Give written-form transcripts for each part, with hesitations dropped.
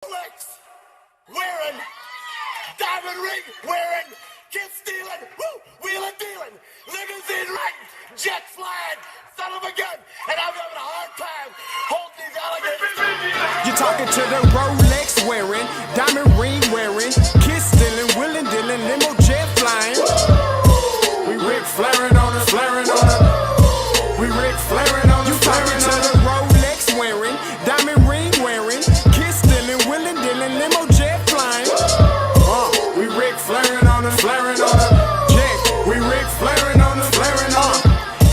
Rolex wearing, diamond ring wearing, kiss stealing, wheeling dealing, limousine riding, jet flying, son of a gun, and I'm having a hard time holding these alligators. You're talking to the Rolex wearing, diamond ring wearing, kiss stealing, wheeling dealing, limo jet flying. We Rick flaring on us, flaring on us. We Rick flaring on us. You talking to the Rolex wearing, diamond ring wearing, kiss stealing, wheeling dealing, limo jet flying. We Rick flaring on us, flaring on us. Yeah, we Rick flaring on us, flaring on us.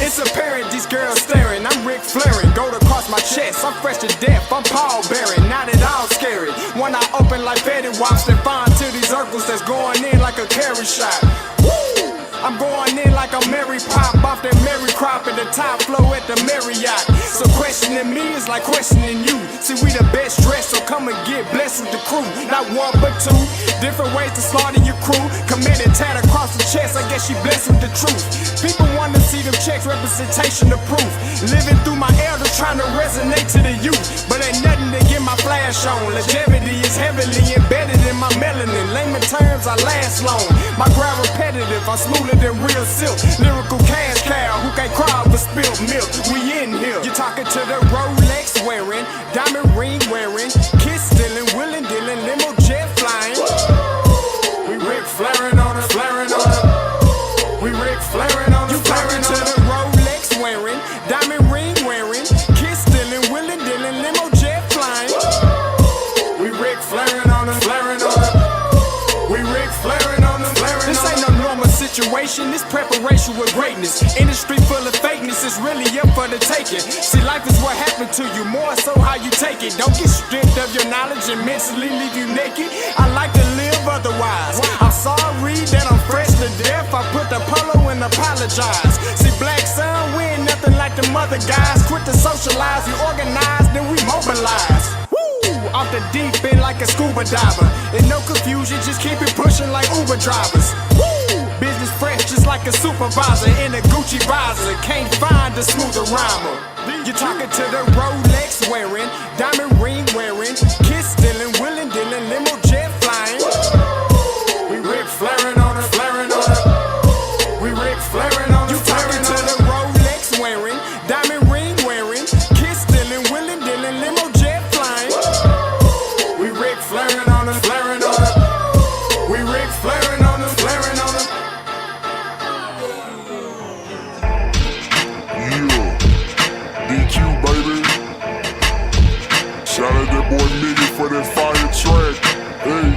It's apparent these girls staring. I'm Rick flaring, gold across my chest. I'm fresh to death. I'm Paul Bearing, not at all scary. One eye open like Betty Wops and fine to these Urkels that's going in like a carry shot. Woo! I'm going in like a Mary Pop off that Mary Crop at the top flow at the Marriott. So questioning me is like questioning you. See, we the best dressed, so come and get blessed with the crew. Not one but two, different ways to slaughter your crew. Committed tat across the chest, I guess she blessed with the truth. People want to see them checks, representation of proof. Living through my elders, trying to resonate to the youth. But ain't nothing to get my flash on. Longevity is heavily embedded in my melanin. Layman terms, I last long. My grind repetitive, I'm smoother than real silk. Lyrical cash cow who can't cry over spilled milk. We in here. You're talking to the Rolex wearing, diamond ring wearing, kiss stealing, wheeling dealing, limo jet flying. We Rick flaring on us, flaring on us. We Rick flaring on us. You talking to the Rolex wearing, diamond ring wearing, kiss stealing, wheeling dealing, limo jet flying. We Rick flaring on us, flaring on us. We Rick flaring on us, flaring on us. This ain't no normal situation, this preparation with greatness. Industry full of fakeness, it's really up for the taking. See, life is what happened to you, more so how you take it. Don't get stripped of your knowledge and mentally leave you naked. I like to live otherwise. I'm sorry that I'm fresh to death. I put the polo and apologize. See, black son, we ain't nothing like the mother guys. Quit to socialize, we organize, then we mobilize. Off the deep end like a scuba diver. And no confusion, just keep it pushing like Uber drivers. Woo! Business fresh just like a supervisor in a Gucci visor. Can't find a smoother rhymer. You're talking to the Rolex wearing, diamond ring wearing, kiss stealing, wheeling dealing, limo jet flying. We Rick flaring on us, flaring on us. We Rick flaring on us. You talking to the Rolex wearing, diamond ring wearing, kiss stealing, wheeling dealing, limo jet flying. We Rick flaring on us, flaring on us. We Rick flaring on us, flaring on us. Yeah, DQ baby. Shout out that boy Nigga for that fire track. Hey,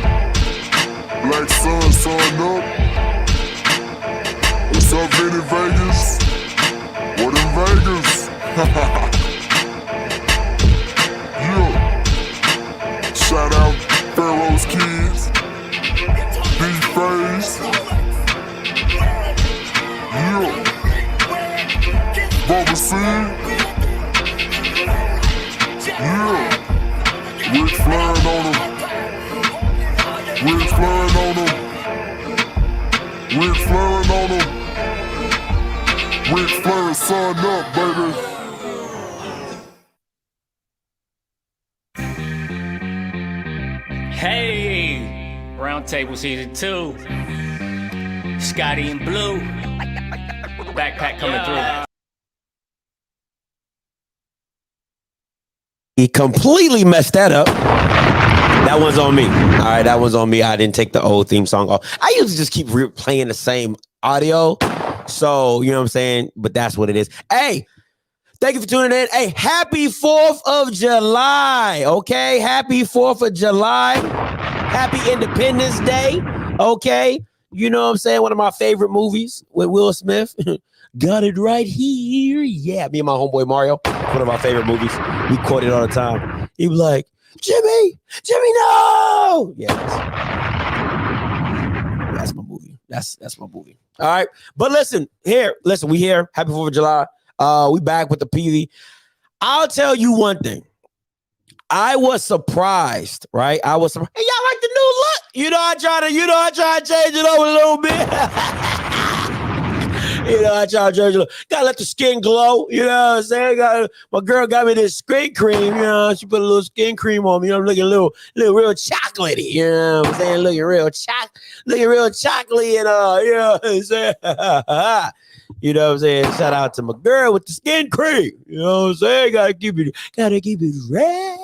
Black Sun, sun up. What's up, Vinny Vegas? What in Vegas? Yeah. Shout out Pharaoh's Kids, D-Phase, yeah, Bubba C, yeah, Rick flaring on them, Rick flaring on them, Rick flaring on them, Rick flaring, sun up, baby. Hey, Roundtable Season 2. Scotty and Blue. Backpack coming through. He completely messed that up. That one's on me. All right, that one's on me. I didn't take the old theme song off. I usually just keep playing the same audio. So, you know what I'm saying? But that's what it is. Hey, thank you for tuning in. Hey, happy 4th of July, okay? Happy 4th of July. Happy Independence Day, okay? You know what I'm saying? One of my favorite movies with Will Smith. Got it right here. Yeah, me and my homeboy Mario. One of our favorite movies. We quote it all the time. He was like, Jimmy, no! Yeah, that's my movie. That's my movie. All right. But listen, we here. Happy 4th of July. We back with the PV. I'll tell you one thing. I was surprised, right? I was surprised. Hey, y'all like the new look? I try to change it over a little bit. You know, I try to gotta let the skin glow. You know what I'm saying? My girl got me this skin cream. You know, she put a little skin cream on me. You know, I'm looking a little real chocolatey. You know what I'm saying? Looking real chocolatey and you know what I'm saying? You know what I'm saying? Shout out to my girl with the skin cream. You know what I'm saying? Gotta keep it red.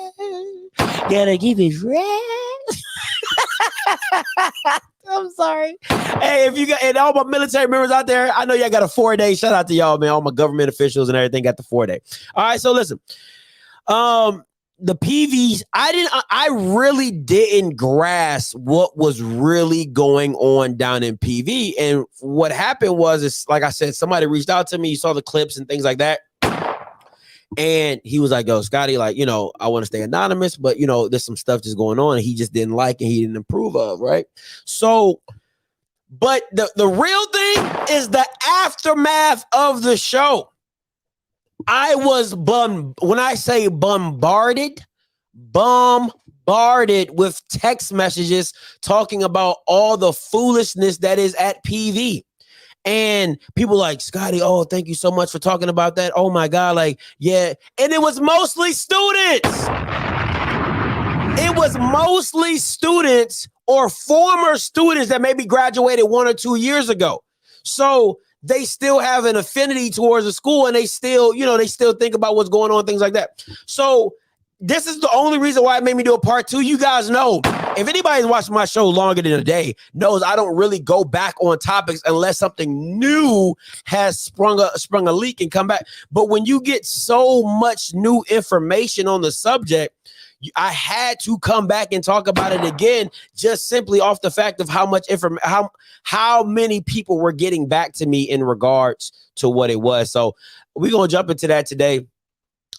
Gotta keep it red. I'm sorry. Hey, if you got and all my military members out there, I know y'all got a 4-day. Shout out to y'all, man. All my government officials and everything got the 4-day. All right, so listen. The PVs, I really didn't grasp what was really going on down in PV. And what happened was, it's like I said, somebody reached out to me, saw the clips and things like that. And he was like, yo, Scotty, like, you know, I want to stay anonymous, but, you know, there's some stuff just going on and he just didn't like and he didn't approve of, right? So, but the real thing is the aftermath of the show. I was when I say bombarded with text messages talking about all the foolishness that is at PV. And people like, Scotty, oh, thank you so much for talking about that. Oh my God, like, yeah. And it was mostly students. It was mostly students or former students that maybe graduated 1 or 2 years ago. So they still have an affinity towards the school and they still, you know, they still think about what's going on, things like that. So this is the only reason why it made me do a part 2. You guys know, if anybody's watched my show longer than a day, knows I don't really go back on topics unless something new has sprung a leak and come back. But when you get so much new information on the subject, I had to come back and talk about it again, just simply off the fact of how much how many people were getting back to me in regards to what it was. So we're gonna jump into that today.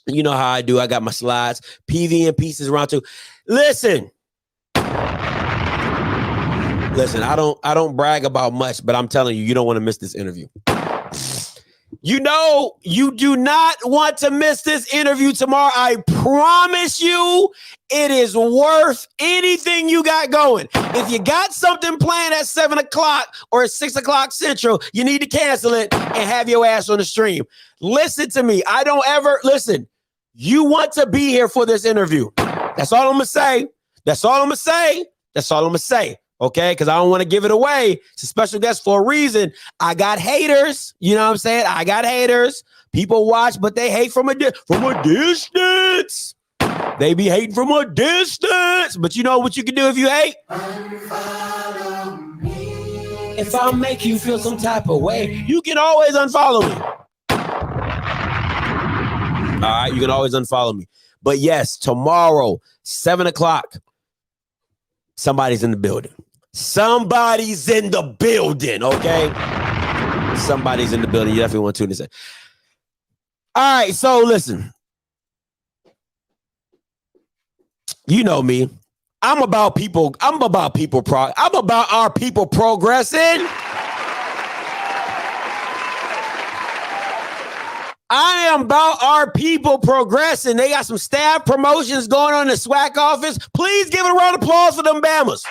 You know how I do. I got my slides, PV and pieces round 2. Listen, I don't brag about much, but I'm telling you, you don't want to miss this interview. You know, you do not want to miss this interview tomorrow. I promise you, it is worth anything you got going. If you got something planned at 7 o'clock or 6 o'clock Central, you need to cancel it and have your ass on the stream. Listen to me. Listen. You want to be here for this interview. That's all I'm going to say. That's all I'm going to say. That's all I'm going to say. Okay, because I don't want to give it away. It's a special guest for a reason. I got haters. You know what I'm saying? I got haters. People watch, but they hate from a distance. They be hating from a distance. But you know what you can do if you hate? Unfollow me. If I make you feel some type of way, you can always unfollow me. All right, you can always unfollow me. But yes, tomorrow, 7 o'clock, somebody's in the building. Somebody's in the building, okay? Somebody's in the building. You definitely want to tune this in. All right, so listen. You know me. I'm about our people progressing. I am about our people progressing. They got some staff promotions going on in the SWAC office. Please give a round of applause for them Bammers.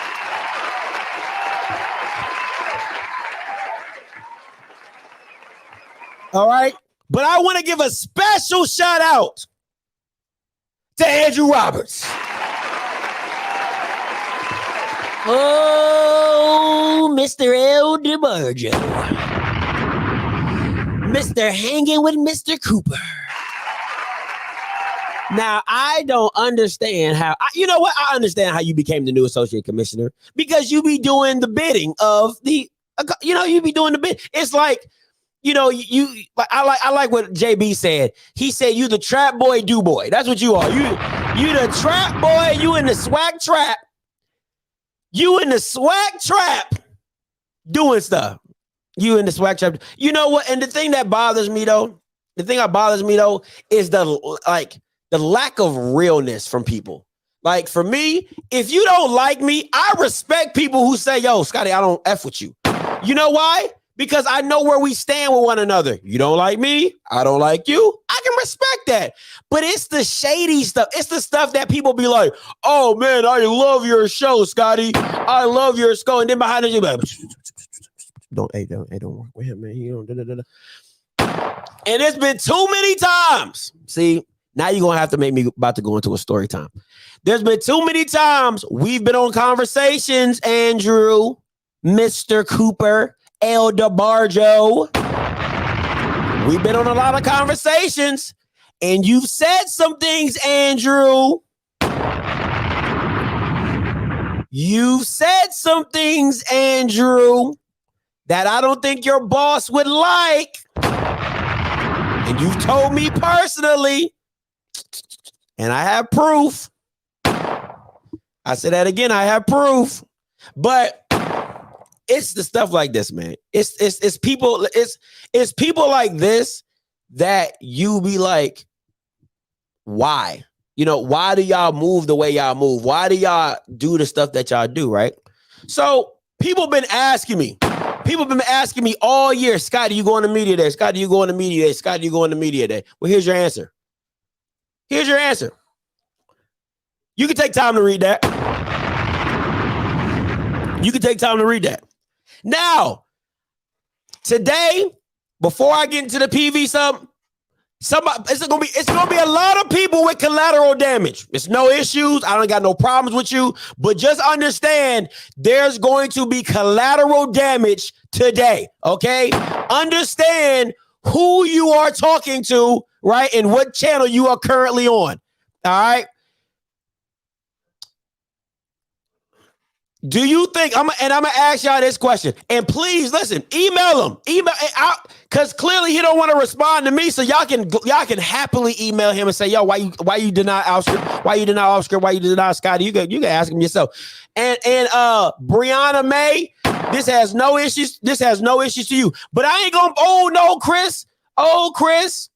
All right. But I want to give a special shout out to Andrew Roberts. Oh, Mr. L. DeBarjo. Mr. Hanging with Mr. Cooper. Now, I don't understand how, you know what? I understand how you became the new associate commissioner because you be doing the bidding of the, you know, you be doing the bid. It's like, you know, I like what JB said. He said, you the trap boy, do boy. That's what you are. You the trap boy, you in the SWAC trap. You in the SWAC trap doing stuff. You in the SWAC trap. You know what? And the thing that bothers me though, is the lack of realness from people. Like for me, if you don't like me, I respect people who say, yo, Scotty, I don't F with you. You know why? Because I know where we stand with one another. You don't like me, I don't like you. I can respect that. But it's the shady stuff. It's the stuff that people be like, oh man, I love your show, Scotty. I love your show. And then behind it, you be like, don't work with him, man. He don't. And it's been too many times. See, now you're gonna have to make me about to go into a story time. There's been too many times we've been on conversations, Andrew, Mr. Cooper, El DeBarjo. We've been on a lot of conversations, and you've said some things, Andrew. You've said some things, Andrew, that I don't think your boss would like. And you've told me personally, and I have proof. I said that again, I have proof. But it's the stuff like this, man. It's people like this that you be like, why? You know, why do y'all move the way y'all move? Why do y'all do the stuff that y'all do, right? So people been asking me all year, Scotty, you going to media day? Scotty, you going to media day? Scotty, you going to media day? Well, here's your answer. Here's your answer. You can take time to read that. You can take time to read that. Now, today, before I get into the PV it's gonna be a lot of people with collateral damage. It's no issues. I don't got no problems with you, but just understand there's going to be collateral damage today. Okay, understand who you are talking to, right, and what channel you are currently on. All right. Do you think I'm gonna ask y'all this question? And please listen, email him. Email out because clearly he don't want to respond to me. So y'all can happily email him and say, yo, why you deny Offscript? Why you deny Offscript? Why you deny Scotty? You can ask him yourself. And Brianna May, this has no issues. This has no issues to you. But I ain't gonna. Oh no, Chris. Oh Chris.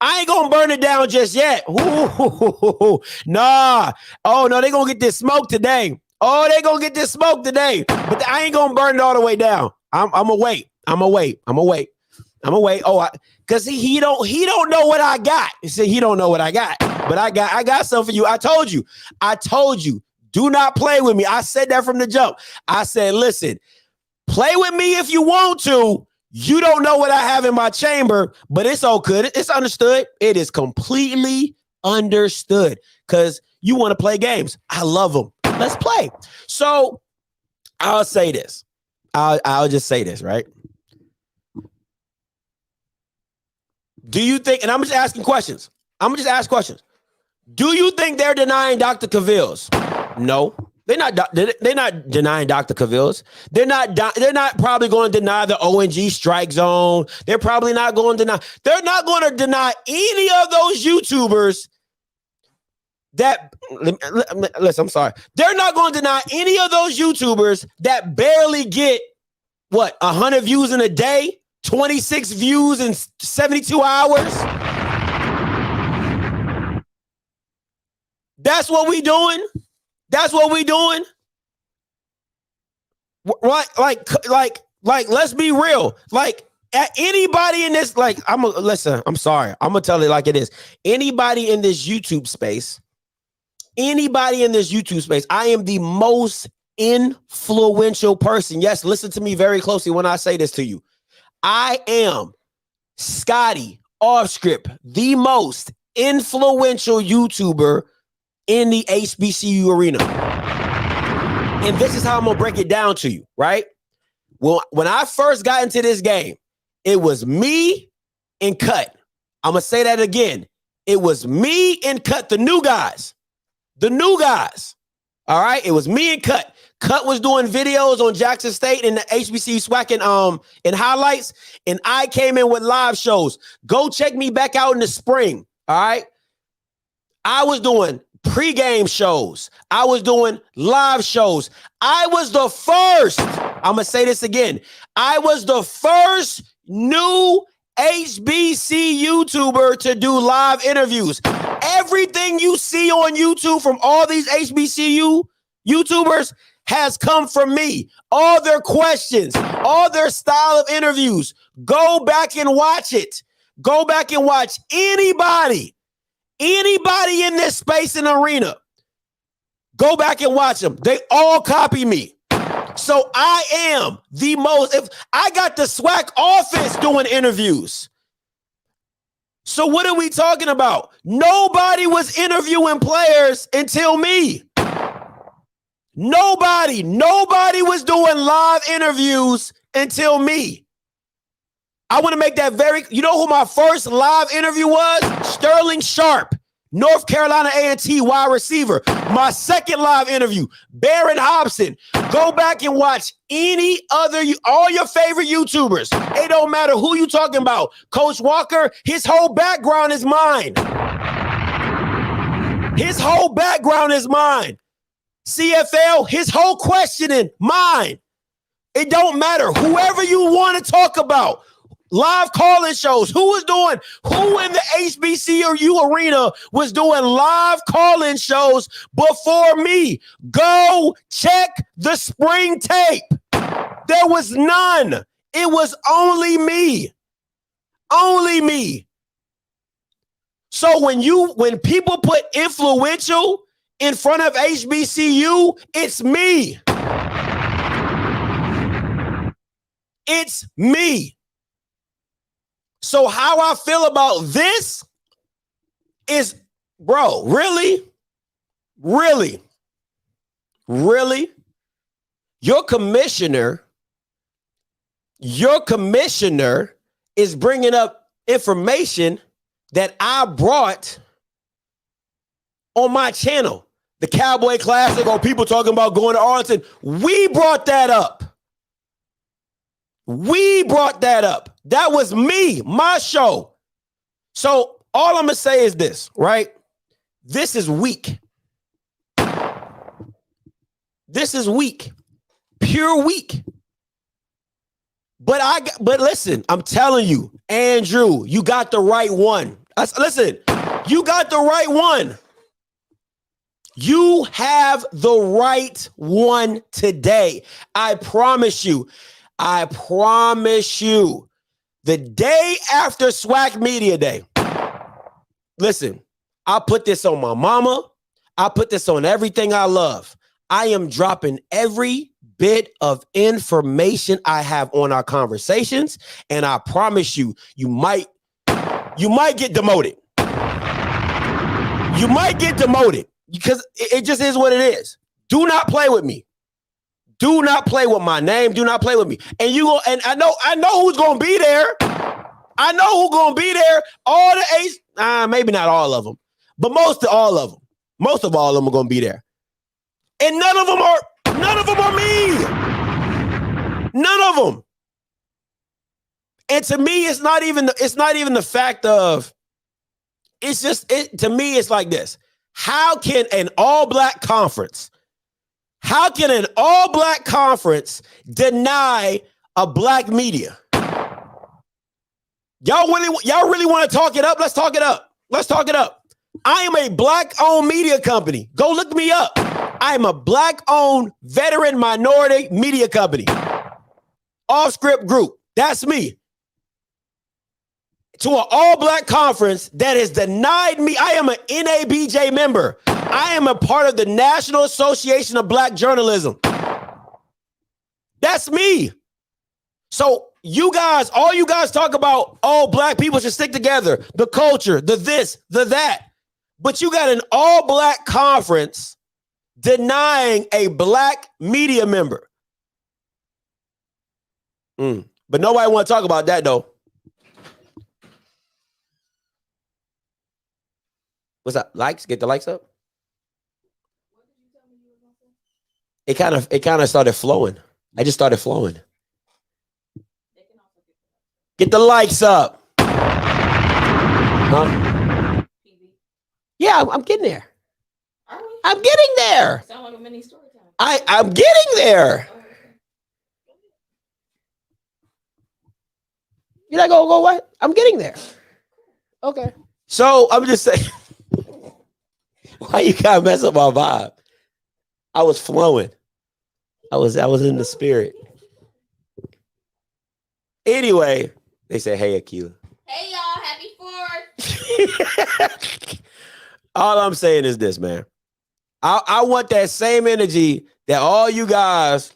I ain't gonna burn it down just yet. Ooh, nah. Oh no, they gonna get this smoke today. Oh, they gonna get this smoke today, but I ain't gonna burn it all the way down. I'm gonna wait. Oh, cause he don't know what I got. He said he don't know what I got, but I got something for you. I told you, do not play with me. I said that from the jump. I said, listen, play with me if you want to. You don't know what I have in my chamber, but it's all good. It's understood. It is completely understood because you want to play games. I love them. Let's play. So I'll say this. I'll just say this, right? Do you think, and I'm just asking questions. I'm gonna just ask questions. Do you think they're denying Dr. Cavills? No, they're not. They're not denying Dr. Cavills. They're not probably going to deny the ONG strike zone. They're probably not going to deny. They're not going to deny any of those YouTubers that, listen, I'm sorry. They're not going to deny any of those YouTubers that barely get, 100 views in a day, 26 views in 72 hours. That's what we doing. That's what we doing. Right? Like, let's be real. Like, anybody in this, listen, I'm sorry. I'm going to tell it like it is. Anybody in this YouTube space, I am the most influential person. Yes, listen to me very closely when I say this to you. I am Scotty Offscript, the most influential YouTuber in the HBCU arena. And this is how I'm going to break it down to you, right? Well, when I first got into this game, it was me and Cut. I'm going to say that again. It was me and Cut, the new guys. All right. It was me and Cut. Cut was doing videos on Jackson State and the HBC SWAC and highlights. And I came in with live shows. Go check me back out in the spring. All right. I was doing pregame shows. I was doing live shows. I was the first. I'm going to say this again. I was the first new HBC YouTuber to do live interviews. Everything you see on YouTube from all these HBCU YouTubers has come from me. All their questions, all their style of interviews. Go back and watch it. Go back and watch anybody in this space and arena. Go back and watch them. They all copy me. So I am the most, if I got the SWAC office doing interviews. So what are we talking about? Nobody was interviewing players until me. Nobody was doing live interviews until me. I want to make that very, you know who my first live interview was? Sterling Sharp, North Carolina A&T wide receiver. My second live interview, Barron Hobson. Go back and watch any other, all your favorite YouTubers. It don't matter who you talking about. Coach Walker, his whole background is mine. His whole background is mine. CFL, his whole questioning, mine. It don't matter. Whoever you want to talk about. Live calling shows. Who in the HBCU arena was doing live calling shows before me? Go check the spring tape. There was none. It was only me. Only me. So when people put influential in front of HBCU, it's me. It's me. So how I feel about this is, bro, really? Your commissioner is bringing up information that I brought on my channel. The Cowboy Classic, or people talking about going to Arlington. We brought that up. That was me, my show. So all I'm going to say is this, right? This is weak. Pure weak. But listen, I'm telling you, Andrew, you got the right one. Listen, you got the right one. You have the right one today. I promise you. The day after SWAC Media Day, listen, I put this on my mama. I put this on everything I love. I am dropping every bit of information I have on our conversations, and I promise you, you might get demoted. You might get demoted because it just is what it is. Do not play with me. Do not play with my name. Do not play with me. And I know who's gonna be there. I know who's gonna be there. All the maybe not all of them, but most of all of them. Most of all of them are gonna be there. And none of them are me. None of them. And to me, it's not even the fact of. It's just to me. It's like this. How can an all-black conference? How can an all-black conference deny a black media? Y'all really want to talk it up? Let's talk it up. I am a black-owned media company. Go look me up. I am a black-owned veteran minority media company. Offscript Group. That's me. To an all-black conference that has denied me. I am an NABJ member. I am a part of the National Association of Black Journalism. That's me. So all you guys talk about, black people should stick together, the culture, the this, the that. But you got an all-black conference denying a black media member. But nobody want to talk about that, though. What's up? Likes? Get the likes up? It kind of started flowing. I just started flowing. Get the likes up. Huh? Yeah, I'm getting there. I'm getting there. Sound like a mini story time. I'm getting there. You're not gonna go what? I'm getting there. Okay. So I'm just saying, why you gotta mess up my vibe? I was flowing. I was in the spirit. Anyway, they said, "Hey, Akila." Hey, y'all. Happy 4th. All I'm saying is this, man. I want that same energy that all you guys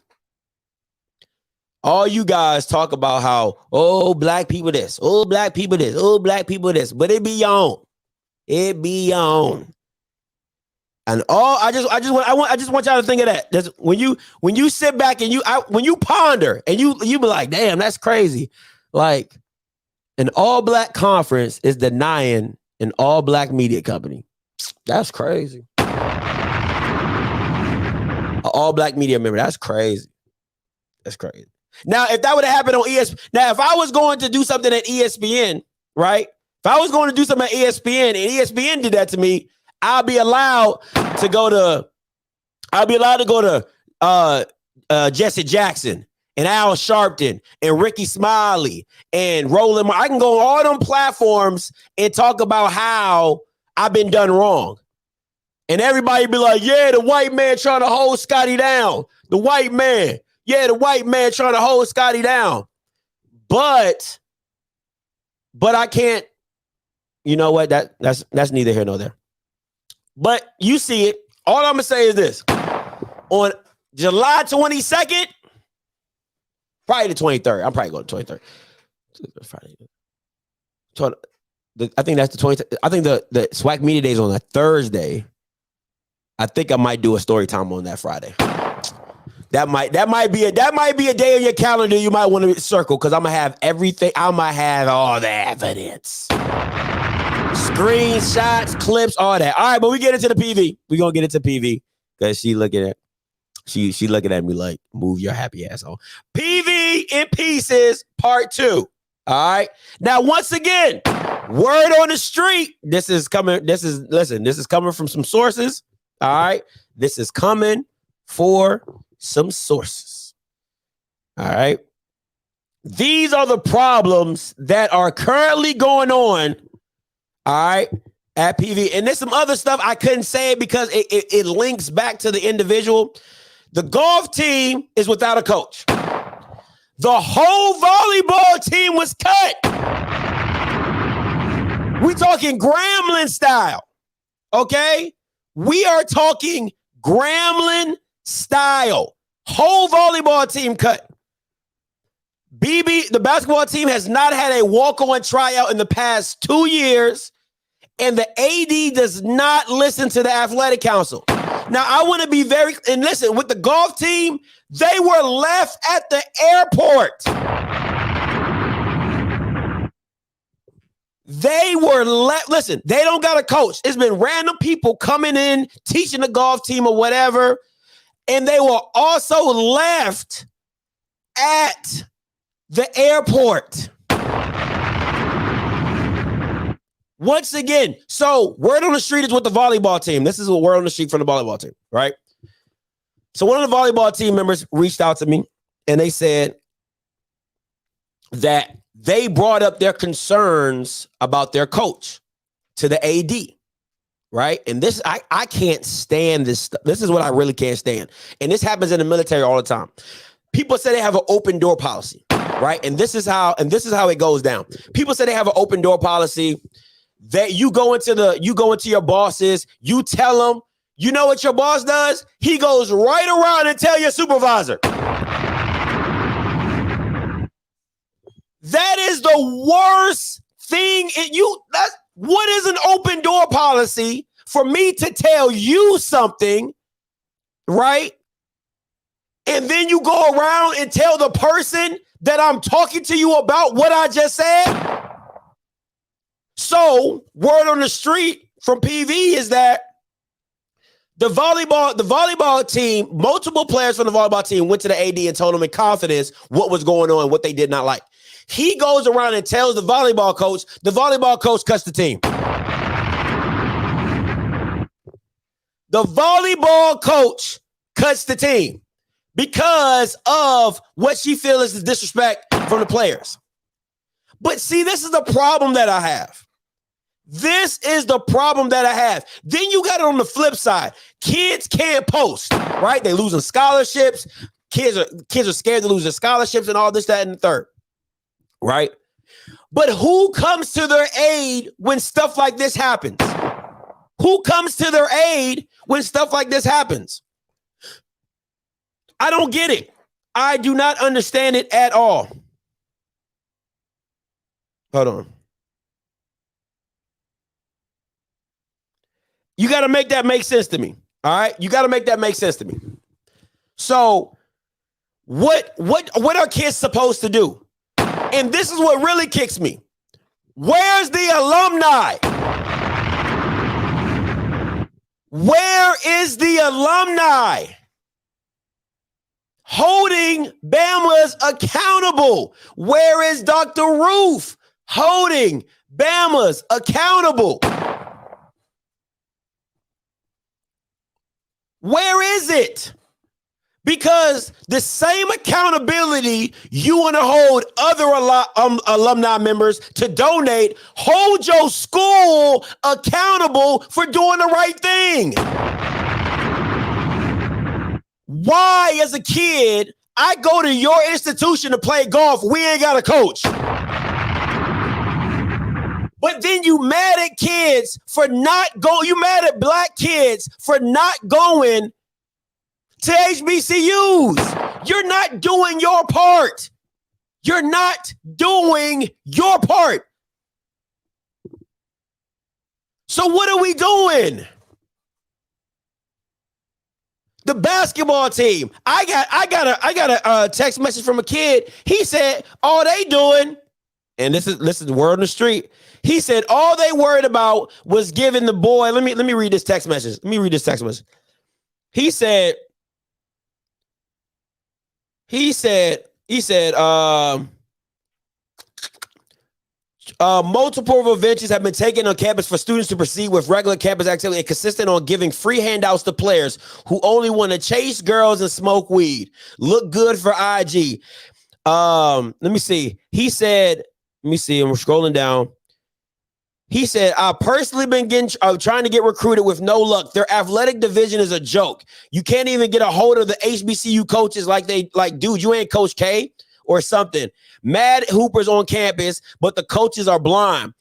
All you guys talk about how, oh, black people this, oh, black people this, oh, black people this, but it be on. It be on. And I just want y'all to think of that. That's when you sit back and when you ponder and you be like, damn, that's crazy. Like an all-black conference is denying an all-black media company. That's crazy. An all-black media member, that's crazy. That's crazy. Now, if that would have happened on ESPN, now if I was going to do something at ESPN, right? If I was going to do something at ESPN and ESPN did that to me, I'll be allowed to go to Jesse Jackson and Al Sharpton and Ricky Smiley and Roland. I can go on all them platforms and talk about how I've been done wrong. And everybody be like, yeah, the white man trying to hold Scotty down. The white man. Yeah, the white man trying to hold Scotty down. But I can't, you know what? That's neither here nor there. But you see it. All I'm going to say is this. On July 22nd, probably the 23rd. I'm probably going to 23rd. Friday. I think that's the 23rd. I think the SWAC Media Day is on a Thursday. I think I might do a story time on that Friday. That might be a day on your calendar you might want to circle because I'm gonna have everything. I might have all the evidence, screenshots, clips, all that. All right, but we get into the PV. We gonna get into PV because she looking at me like, move your happy ass on. PV in pieces, part 2. All right. Now, once again, word on the street. This is coming from some sources. All right. This is coming for some sources. All right. These are the problems that are currently going on. All right. At PV. And there's some other stuff I couldn't say because it links back to the individual. The golf team is without a coach. The whole volleyball team was cut. We talking Gremlin style. Okay. We are talking Gremlin style. Whole volleyball team cut. The basketball team has not had a walk-on tryout in the past 2 years, and the AD does not listen to the athletic council. Now, I want to be and listen, with the golf team, they were left at the airport. They were listen, they don't got a coach. It's been random people coming in, teaching the golf team or whatever. And they were also left at the airport. Once again, so word on the street is with the volleyball team. This is what word on the street from the volleyball team, right? So one of the volleyball team members reached out to me and they said that they brought up their concerns about their coach to the AD, right? And this, I can't stand this stuff. This is what I really can't stand. And this happens in the military all the time. People say they have an open door policy, right? And this is how it goes down. People say they have an open door policy that you go into your bosses, you tell them, you know what your boss does? He goes right around and tell your supervisor. That is the worst thing. What is an open door policy for me to tell you something, right? And then you go around and tell the person that I'm talking to you about what I just said? So, word on the street from PV is that the volleyball team, multiple players from the volleyball team went to the AD and told him in confidence what was going on, what they did not like. He goes around and tells the volleyball coach cuts the team. The volleyball coach cuts the team because of what she feels is the disrespect from the players. But see, this is the problem that I have. This is the problem that I have. Then you got it on the flip side. Kids can't post, right? They losing scholarships. Kids are scared to lose their scholarships and all this, that, and the third. Right? But who comes to their aid when stuff like this happens? Who comes to their aid when stuff like this happens? I don't get it. I do not understand it at all. Hold on. You got to make that make sense to me. All right? You got to make that make sense to me. So, what are kids supposed to do? And this is what really kicks me. Where's the alumni? Where is the alumni holding Bama's accountable? Where is Dr. Roof holding Bama's accountable? Where is it? Because the same accountability you want to hold other alumni members to donate, hold your school accountable for doing the right thing. Why, as a kid, I go to your institution to play golf, we ain't got a coach. But then you mad at kids for not going, you mad at black kids for not going to HBCUs. You're not doing your part. You're not doing your part. So what are we doing? The basketball team. I got a text message from a kid. He said all they doing, and this is the word on the street. He said all they worried about was giving the boy. Let me read this text message. Let me read this text message. He said, multiple interventions have been taken on campus for students to proceed with regular campus activity and consistent on giving free handouts to players who only want to chase girls and smoke weed. Look good for IG. Let me see. He said, let me see. I'm scrolling down. He said, I've personally been trying to get recruited with no luck. Their athletic division is a joke. You can't even get a hold of the HBCU coaches like, dude, you ain't Coach K or something. Mad hoopers on campus, but the coaches are blind.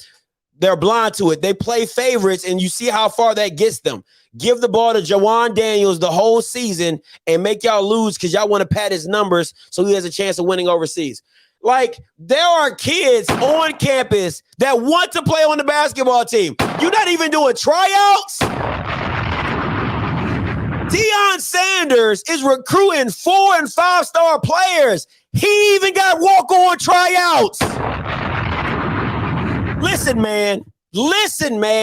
They're blind to it. They play favorites, and you see how far that gets them. Give the ball to Jawan Daniels the whole season and make y'all lose because y'all want to pad his numbers so he has a chance of winning overseas. Like, there are kids on campus that want to play on the basketball team. You're not even doing tryouts. Deion Sanders is recruiting 4- and 5-star players. He even got walk-on tryouts. Listen, man.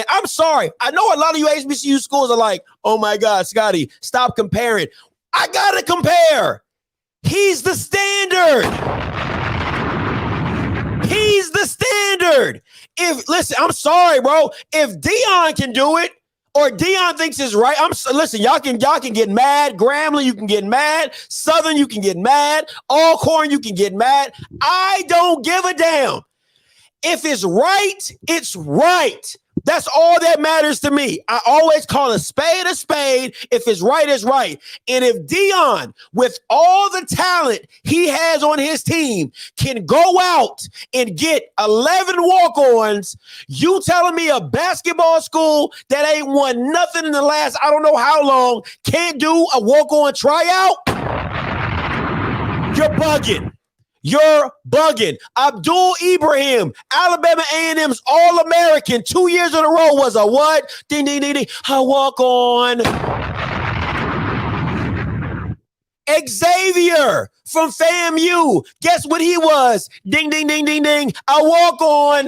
I'm sorry. I know a lot of you HBCU schools are like, oh my God, Scotty, stop comparing. I gotta compare. He's the standard. He's the standard. Listen, I'm sorry, bro. If Deion can do it, or Deion thinks it's right, listen, y'all can get mad. Grambling, you can get mad. Southern, you can get mad. Alcorn, you can get mad. I don't give a damn. If it's right, it's right. That's all that matters to me. I always call a spade a spade. If it's right, it's right. And if Deion, with all the talent he has on his team, can go out and get 11 walk-ons, you telling me a basketball school that ain't won nothing in the last I don't know how long can't do a walk-on tryout? You're bugging. You're bugging. Abdul Ibrahim, Alabama A&M's All-American 2 years in a row was a what? Ding, ding, ding, ding. A walk-on. Xavier from FAMU. Guess what he was? Ding, ding, ding, ding, ding. A walk-on.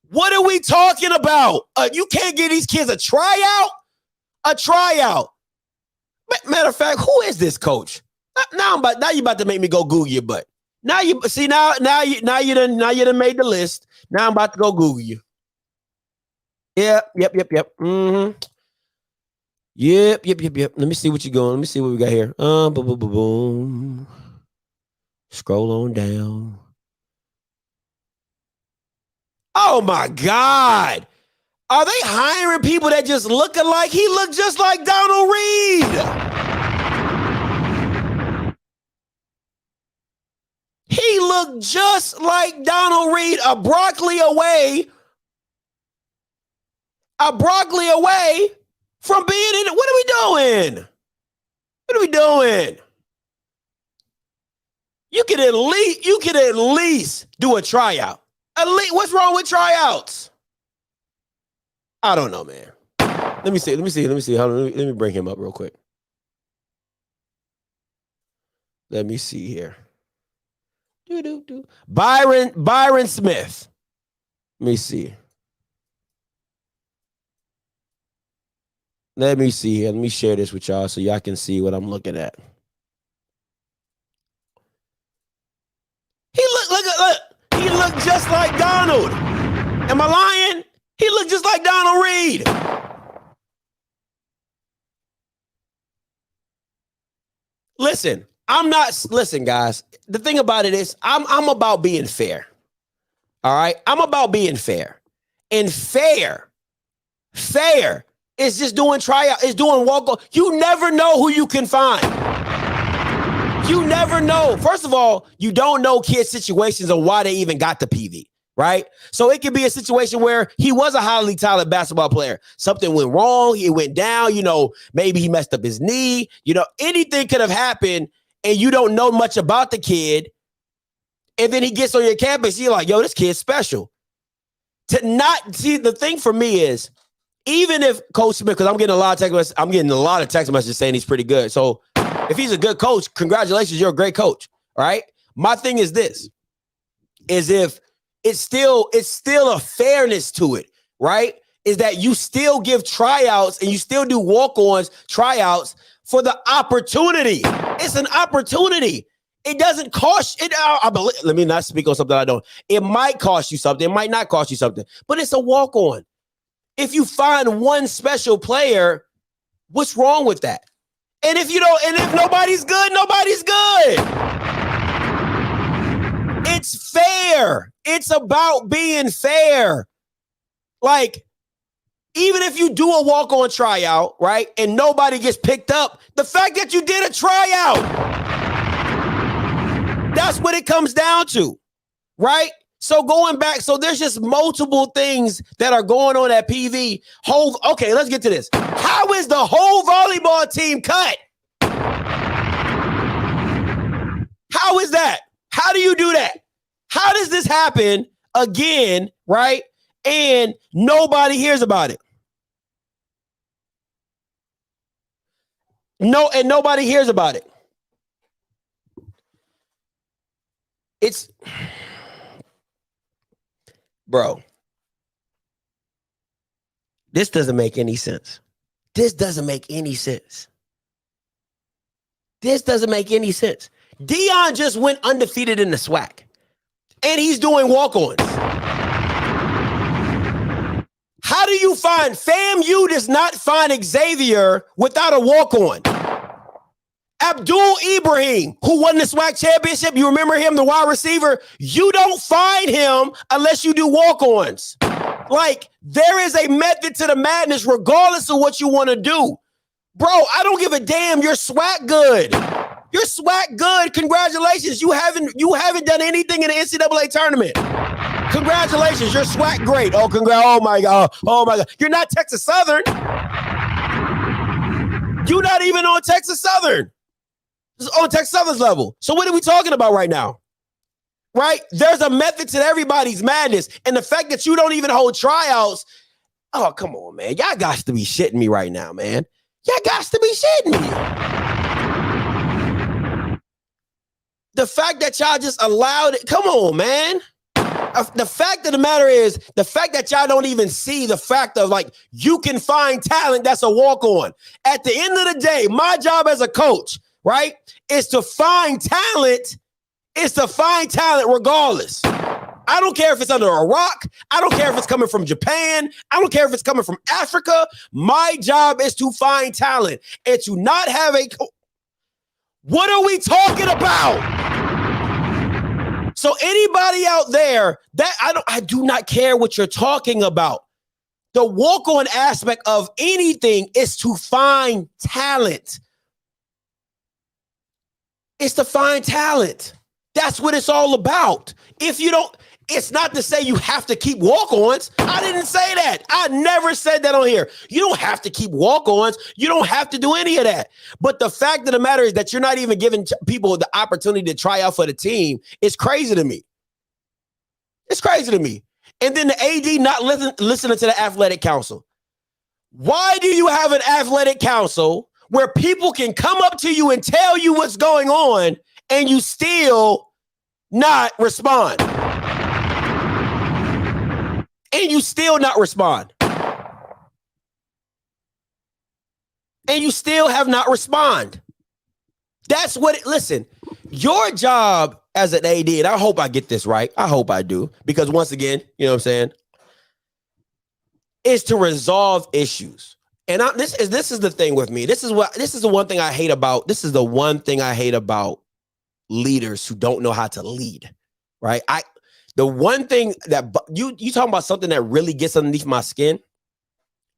What are we talking about? You can't give these kids a tryout? A tryout. Matter of fact, who is this coach? Now you about to make me go Google your butt. Now you see now you done made the list. Now I'm about to go Google you. Yep. Mm-hmm. Yep. Let me see what you're going. Let me see what we got here. Boom. Scroll on down. Oh my God. Are they hiring people that just look alike? He looked just like Donald Reed. He looked just like Donald Reed, a broccoli away from being in it. What are we doing? we doing? You could at least do a tryout. At least, what's wrong with tryouts? I don't know, man. Let me see. Hold on, let me bring him up real quick. Let me see here. Byron Smith. Let me see. Let me see here. Let me share this with y'all so y'all can see what I'm looking at. Look. He looked just like Donald. Am I lying? He looked just like Donald Reed. Listen, listen, guys. The thing about it is I'm about being fair. All right? I'm about being fair. And fair is just doing tryout, is doing walk-on. You never know who you can find. You never know. First of all, you don't know kids' situations or why they even got the PV, right? So it could be a situation where he was a highly talented basketball player. Something went wrong. He went down. Maybe he messed up his knee. Anything could have happened, and you don't know much about the kid. And then he gets on your campus. You're like, yo, this kid's special. To not see, the thing for me is, even if Coach Smith, because I'm getting a lot of text messages saying he's pretty good. So if he's a good coach, congratulations, you're a great coach. All right. My thing is this, is if it's still a fairness to it, right? Is that you still give tryouts and you still do walk-ons, tryouts for the opportunity. It's an opportunity. It doesn't cost it. Let me not speak on something I don't. It might cost you something. It might not cost you something, but it's a walk-on. If you find one special player, what's wrong with that? And if nobody's good, nobody's good. It's fair. It's about being fair. Like, even if you do a walk-on tryout, right, and nobody gets picked up, the fact that you did a tryout, that's what it comes down to, right? So going back, there's just multiple things that are going on at PV. Okay, let's get to this. How is the whole volleyball team cut? How is that? How do you do that? How does this happen again, right? And nobody hears about it. Nobody hears about it. Bro, this doesn't make any sense. This doesn't make any sense. Dion just went undefeated in the SWAC, and he's doing walk-ons. How do you find FAMU does not find Xavier without a walk-on? Abdul Ibrahim, who won the SWAC championship, you remember him, the wide receiver? You don't find him unless you do walk-ons. Like, there is a method to the madness regardless of what you want to do. Bro, I don't give a damn. You're SWAC good. You're SWAC good. Congratulations. You haven't done anything in the NCAA tournament. Congratulations. You're SWAC great. Oh, congrats. Oh my God. You're not Texas Southern. You're not even on Texas Southern. It's on Texas Southern's level. So what are we talking about right now? Right? There's a method to everybody's madness. And the fact that you don't even hold tryouts. Oh, come on, man. Y'all got to be shitting me right now, man. Y'all got to be shitting me. The fact that y'all just allowed it. Come on, man. The fact of the matter is, the fact that y'all don't even see the fact of, like, you can find talent that's a walk-on. At the end of the day, my job as a coach, right, is to find talent. Is to find talent regardless. I don't care if it's under a rock. I don't care if it's coming from Japan. I don't care if it's coming from Africa. My job is to find talent and to not have a. What are we talking about? So anybody out there that I do not care what you're talking about. The walk-on aspect of anything is to find talent. It's to find talent. That's what it's all about. If you don't, It's not to say you have to keep walk-ons. I didn't say that. I never said that on here. You don't have to keep walk-ons. You don't have to do any of that. But the fact of the matter is that you're not even giving people the opportunity to try out for the team is crazy to me. It's crazy to me. And then the AD not listening to the athletic council. Why do you have an athletic council where people can come up to you and tell you what's going on and you still not respond? And you still not respond. And you still have not respond. That's what listen, your job as an AD, and I hope I get this right. I hope I do. Because once again, you know what I'm saying, is to resolve issues. And this is the thing with me. This is the one thing I hate about. This is the one thing I hate about leaders who don't know how to lead. Right? The one thing that you talking about something that really gets underneath my skin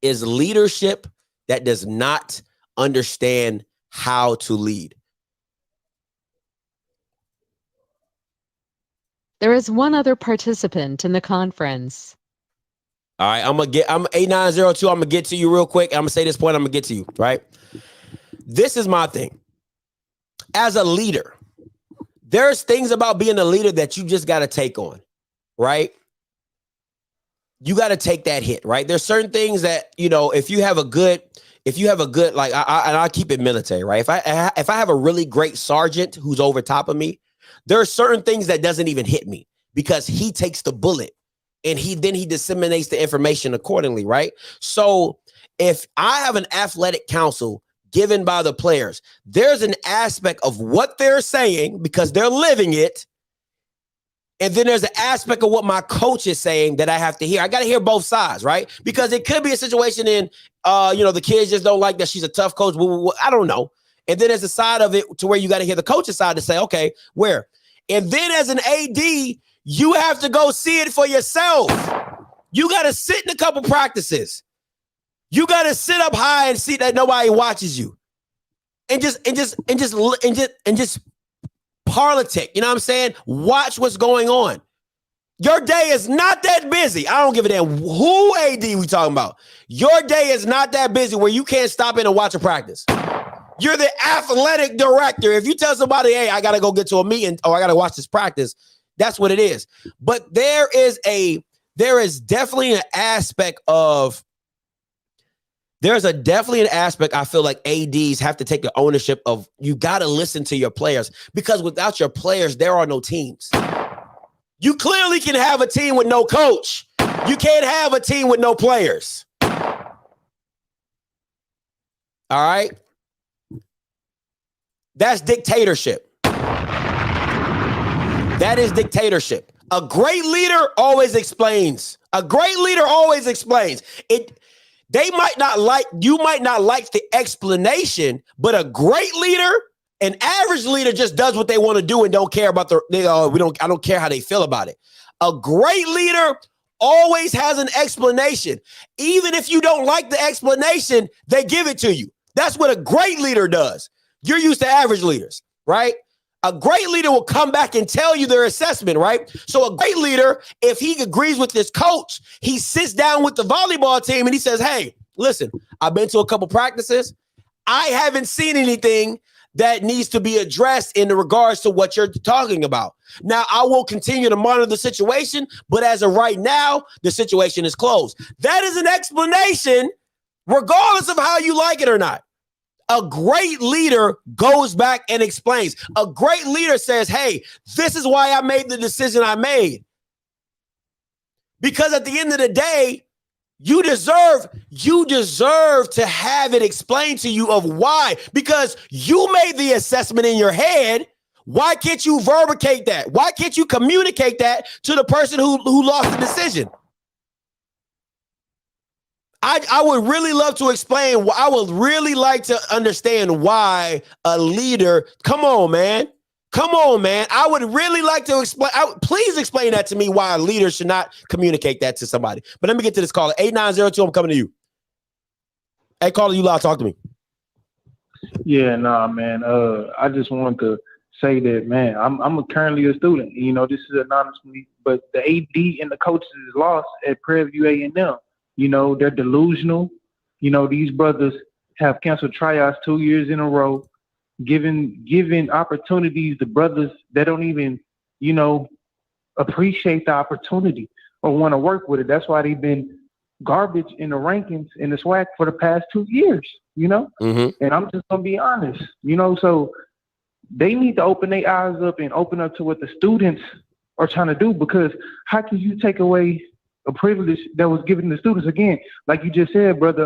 is leadership that does not understand how to lead. There is one other participant in the conference. All right, I'm 8902. I'm gonna get to you real quick. I'm gonna say this point. I'm gonna get to you. Right. This is my thing. As a leader, there's things about being a leader that you just got to take on. Right? You got to take that hit, right? There's certain things that, you know, if you have a good, like, I keep it military, right? If I have a really great sergeant who's over top of me, there are certain things that doesn't even hit me because he takes the bullet and he disseminates the information accordingly, right? So if I have an athletic council given by the players, there's an aspect of what they're saying because they're living it. And then there's an aspect of what my coach is saying that I have to hear. I got to hear both sides, right? Because it could be a situation in, the kids just don't like that she's a tough coach. I don't know. And then there's a side of it to where you got to hear the coach's side to say, okay, where? And then as an AD, you have to go see it for yourself. You got to sit in a couple practices. You got to sit up high and see that nobody watches you. And just politic, you know what I'm saying? Watch what's going on. Your day is not that busy. I don't give a damn who AD we talking about. Your day is not that busy where you can't stop in and watch a practice. You're the athletic director. If you tell somebody, hey, I got to go get to a meeting or I got to watch this practice, that's what it is. But there is definitely an aspect of I feel like ADs have to take the ownership of. You got to listen to your players because without your players, there are no teams. You clearly can have a team with no coach. You can't have a team with no players. All right. That's dictatorship. That is dictatorship. A great leader always explains. You might not like the explanation, but a great leader, an average leader just does what they want to do and don't care about I don't care how they feel about it. A great leader always has an explanation. Even if you don't like the explanation, they give it to you. That's what a great leader does. You're used to average leaders, right? A great leader will come back and tell you their assessment, right? So a great leader, if he agrees with his coach, he sits down with the volleyball team and he says, hey, listen, I've been to a couple practices. I haven't seen anything that needs to be addressed in regards to what you're talking about. Now, I will continue to monitor the situation, but as of right now, the situation is closed. That is an explanation, regardless of how you like it or not. A great leader goes back and explains. A great leader says, hey, this is why I made the decision I made. Because at the end of the day, you deserve to have it explained to you of why. Because you made the assessment in your head. Why can't you verbicate that? Why can't you communicate that to the person who lost the decision? I would really love to explain. I would really like to understand why a leader. Come on, man. I would really like to explain. Please explain that to me. Why a leader should not communicate that to somebody. But let me get to this caller. 8902. I'm coming to you. Hey, caller, you loud. Talk to me. Yeah, nah, man. I just wanted to say that, man, I'm currently a student. You know, this is anonymously, but the AD and the coaches is lost at Prairie View A&M. You know, they're delusional. You know, these brothers have canceled tryouts 2 years in a row, giving opportunities to brothers that don't even, you know, appreciate the opportunity or want to work with it. That's why they've been garbage in the rankings in the SWAC for the past 2 years, you know? Mm-hmm. And I'm just going to be honest, you know? So they need to open their eyes up and open up to what the students are trying to do, because how can you take away a privilege that was given to students? Again, like you just said, brother,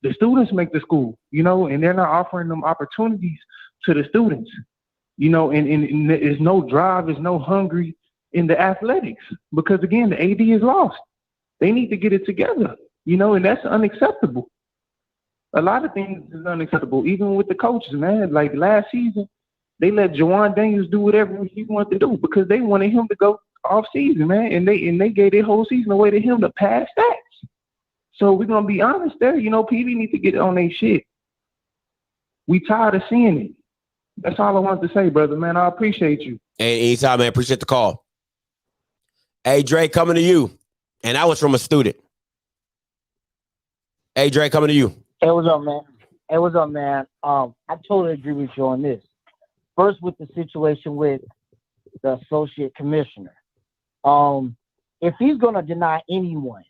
the students make the school, you know, and they're not offering them opportunities to the students, you know, and there's no drive, there's no hungry in the athletics, because again, the AD is lost. They need to get it together, you know, and that's unacceptable. A lot of things is unacceptable, even with the coaches, man. Like last season, they let Jawan Daniels do whatever he wanted to do because they wanted him to go off season, man, and they gave their whole season away to him to pass stats. So we're gonna be honest there, you know, PV need to get on their shit. We tired of seeing it. That's all I wanted to say, brother, man. I appreciate you. Hey, anytime, man. Appreciate the call. Hey, Dre, coming to you. And that was from a student. Hey, Dre, coming to you. Hey, what's up, man? Hey, what's up, man? I totally agree with you on this. First, with the situation with the associate commissioner. If he's gonna deny anyone,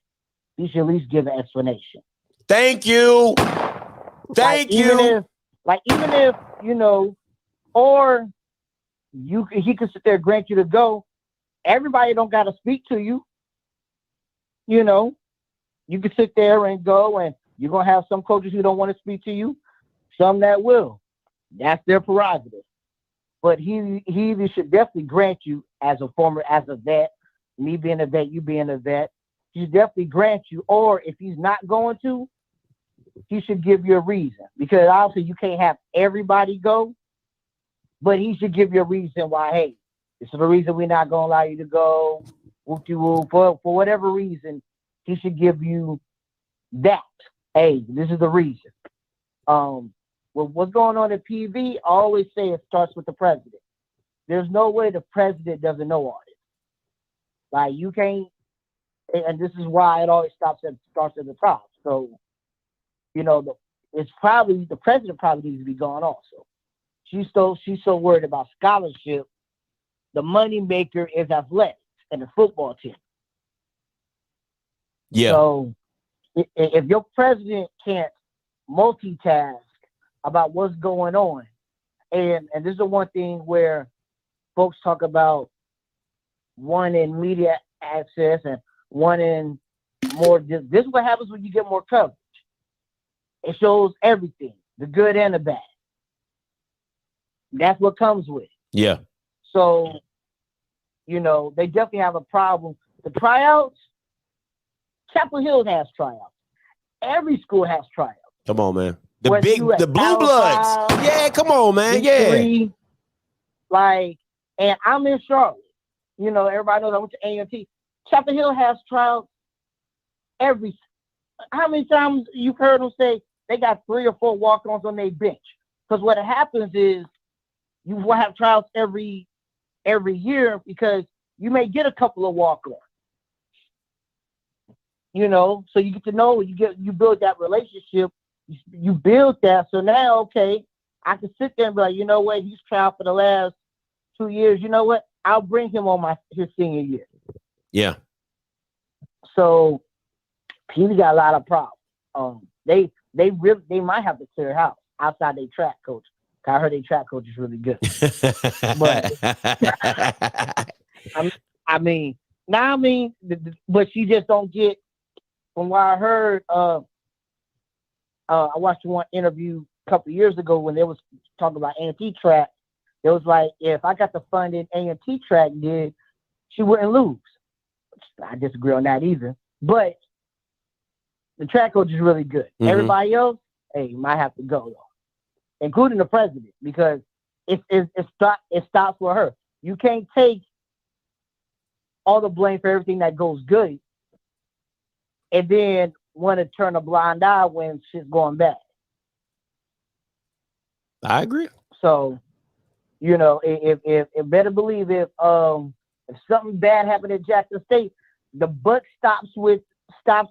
he should at least give an explanation. Thank you. Thank you. Even if, you know, or he could sit there and grant you to go. Everybody don't got to speak to you. You know, you can sit there and go, and you're going to have some coaches who don't want to speak to you, some that will. That's their prerogative. But he should definitely grant you as a vet, me being a vet, you being a vet, he should definitely grant you, or if he's not going to, he should give you a reason. Because obviously you can't have everybody go, but he should give you a reason why, hey, this is the reason we're not going to allow you to go, for whatever reason, he should give you that. Hey, this is the reason. Well, what's going on at PV, I always say it starts with the president. There's no way the president doesn't know all this. Like, you can't, and this is why it always starts at the top. So, you know, the president probably needs to be gone also. She's so worried about scholarship. The money maker is athletics and the football team. Yeah. So if your president can't multitask about what's going on, and this is the one thing where folks talk about one in media access and one in more. This is what happens when you get more coverage. It shows everything, the good and the bad. That's what comes with it. Yeah. So, you know, they definitely have a problem. The tryouts, Chapel Hill has tryouts. Every school has tryouts. Come on, man. The blue bloods. Yeah, come on, man. Yeah. Like, and I'm in Charlotte. You know, everybody knows I went to A&T. Chapel Hill has tryouts how many times you've heard them say they got 3 or 4 walk-ons on their bench? Because what happens is you will have tryouts every year because you may get a couple of walk-ons. You know, so you get to know, you build that relationship, you build that. So now, okay, I can sit there and be like, you know what, he's tried for the last 2 years. You know what? I'll bring him on his senior year. Yeah. So he got a lot of problems. They might have to clear house outside their track coach. I heard their track coach is really good. But but she just don't get. From what I heard, I watched one interview a couple of years ago when they was talking about A&T track. It was like, if I got the funding A&T track did, she wouldn't lose. I disagree on that either. But the track coach is really good. Mm-hmm. Everybody else, hey, you might have to go though, including the president, because it stops with her. You can't take all the blame for everything that goes good and then want to turn a blind eye when shit's going bad. I agree. So, You know, if better believe if something bad happened at Jackson State, the buck stops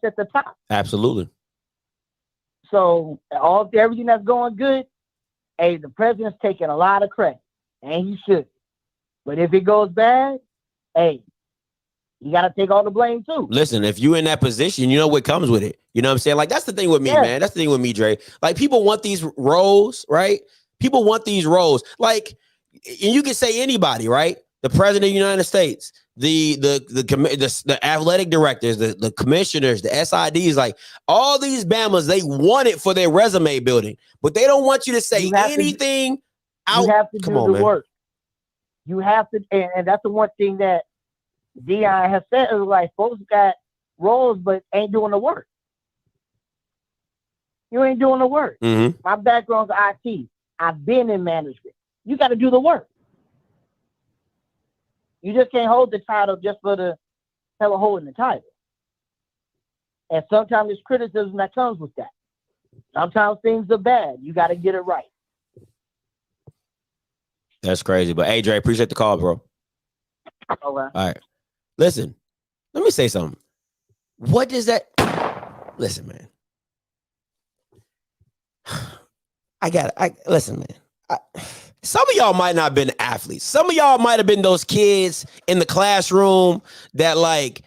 at the top. Absolutely. So everything that's going good, hey, the president's taking a lot of credit, and he should. But if it goes bad, hey, you got to take all the blame too. Listen, if you're in that position, you know what comes with it. You know what I'm saying? Like, that's the thing with me, man. That's the thing with me, Dre. Like, people want these roles, right? People want these roles. Like, and you can say anybody, right? The president of the United States, the athletic directors, the commissioners, the SIDs, like all these Bamas, they want it for their resume building, but they don't want you to say anything out. You have to Come do on, the man. work. You have to, and that's the one thing that Dion has said is like, folks got roles but ain't doing the work. You ain't doing the work. Mm-hmm. My background's IT. I've been in management. You got to do the work. You just can't hold the title just for the hell of holding the title. And sometimes there's criticism that comes with that. Sometimes things are bad. You got to get it right. That's crazy. But hey, Dre, appreciate the call, bro. Okay. All right. Listen, let me say something. What does that? Listen, man. Listen, man. Some of y'all might not have been athletes. Some of y'all might have been those kids in the classroom that like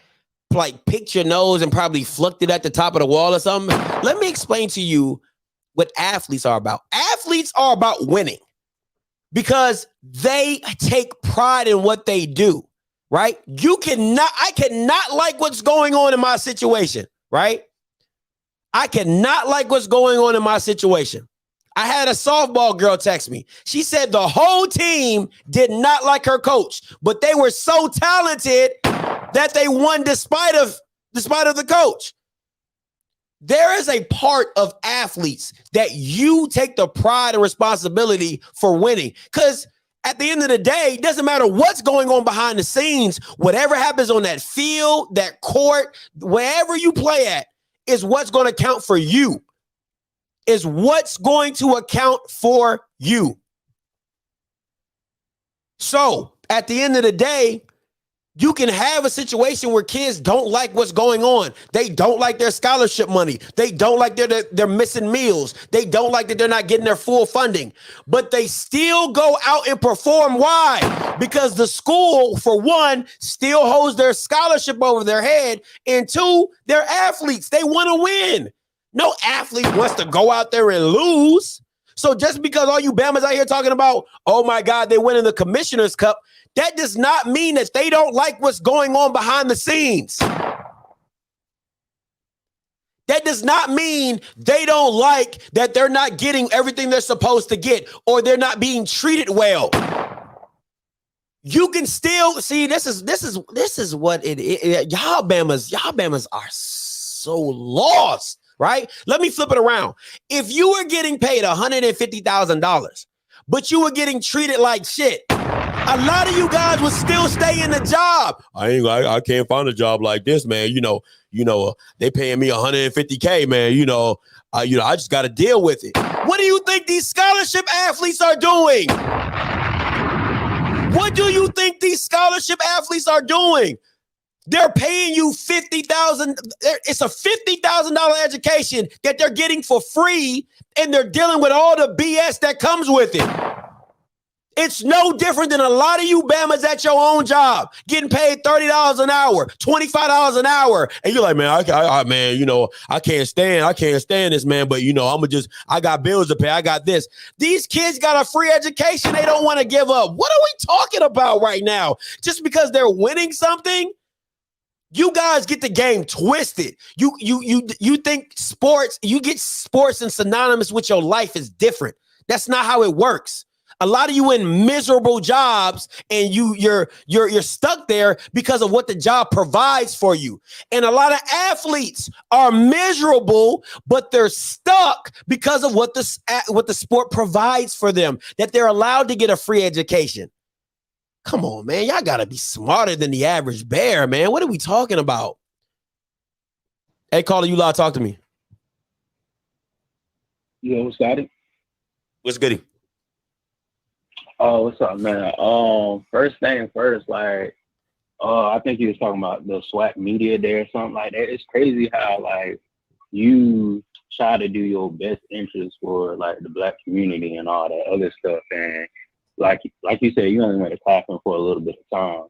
picked your nose and probably flucked it at the top of the wall or something. Let me explain to you what athletes are about. Athletes are about winning because they take pride in what they do, right? I cannot like what's going on in my situation, right? I cannot like what's going on in my situation. I had a softball girl text me. She said the whole team did not like her coach, but they were so talented that they won despite of the coach. There is a part of athletes that you take the pride and responsibility for winning. Because at the end of the day, it doesn't matter what's going on behind the scenes. Whatever happens on that field, that court, wherever you play at, is what's going to count for you. Is what's going to account for you. So at the end of the day, you can have a situation where kids don't like what's going on. They don't like their scholarship money. They don't like they're missing meals. They don't like that they're not getting their full funding. But they still go out and perform. Why? Because the school, for one, still holds their scholarship over their head. And two, they're athletes. They want to win. No athlete wants to go out there and lose. So just because all you Bamas out here talking about, oh my God, they winning the Commissioner's Cup, that does not mean that they don't like what's going on behind the scenes. That does not mean they don't like that they're not getting everything they're supposed to get or they're not being treated well. You can still see this is what it is. Y'all Bamas are so lost. Right? Let me flip it around. If you were getting paid $150,000, but you were getting treated like shit, a lot of you guys would still stay in the job. I can't find a job like this, man. You know, they paying me $150K, man. I just got to deal with it. What do you think these scholarship athletes are doing? What do you think these scholarship athletes are doing? They're paying you $50,000. It's a $50,000 education that they're getting for free, and they're dealing with all the BS that comes with it. It's no different than a lot of you Bamas at your own job, getting paid $30 an hour, $25 an hour, and you're like, man, I can't stand this, man. But I got bills to pay. I got this. These kids got a free education they don't want to give up. What are we talking about right now? Just because they're winning something? You guys get the game twisted. You think sports, you get sports and synonymous with your life is different. That's not how it works. A lot of you in miserable jobs and you're stuck there because of what the job provides for you. And a lot of athletes are miserable, but they're stuck because of what the sport provides for them, that they're allowed to get a free education. Come on, man. Y'all got to be smarter than the average bear, man. What are we talking about? Hey, caller, you loud. Talk to me. Yeah, what's got it? What's goody? Oh, what's up, man? First thing first, like, I think you was talking about the SWAC media day or something like that. It's crazy how like you try to do your best interest for like the Black community and all that other stuff, and like you said, you only went to Claflin for a little bit of time,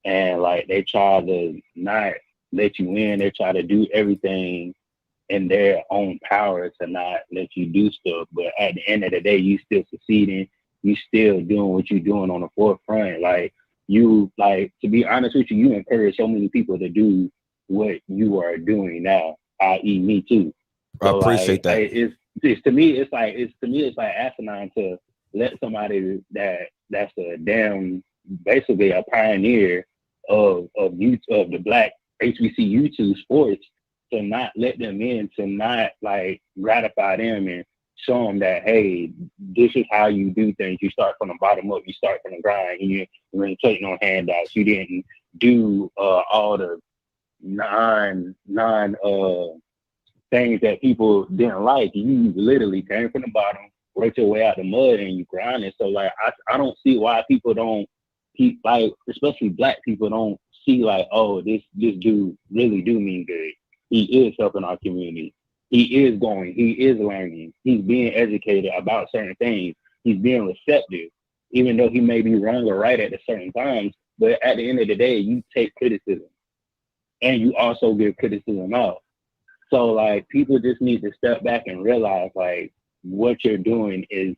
and like they try to not let you in. They try to do everything in their own power to not let you do stuff. But at the end of the day, you still succeeding. You still doing what you're doing on the forefront. Like you, like to be honest with you, you encourage so many people to do what you are doing now, i.e., me too. So, I appreciate that. It's to me, it's like asinine to let somebody that's a damn basically a pioneer of the Black HBCU2 sports to not let them in, to not like gratify them and show them that, hey, this is how you do things. You start from the bottom up. You start from the grind. You ain't taking no handouts. You didn't do all the non things that people didn't like. You literally came from the bottom, worked your way out the mud, and you grinded. So like, I don't see why people don't keep, like, especially Black people don't see like, oh, this dude really do mean good. He is helping our community. He is going. He is learning. He's being educated about certain things. He's being receptive, even though he may be wrong or right at certain times. But at the end of the day, you take criticism, and you also give criticism out. So like, people just need to step back and realize like what you're doing is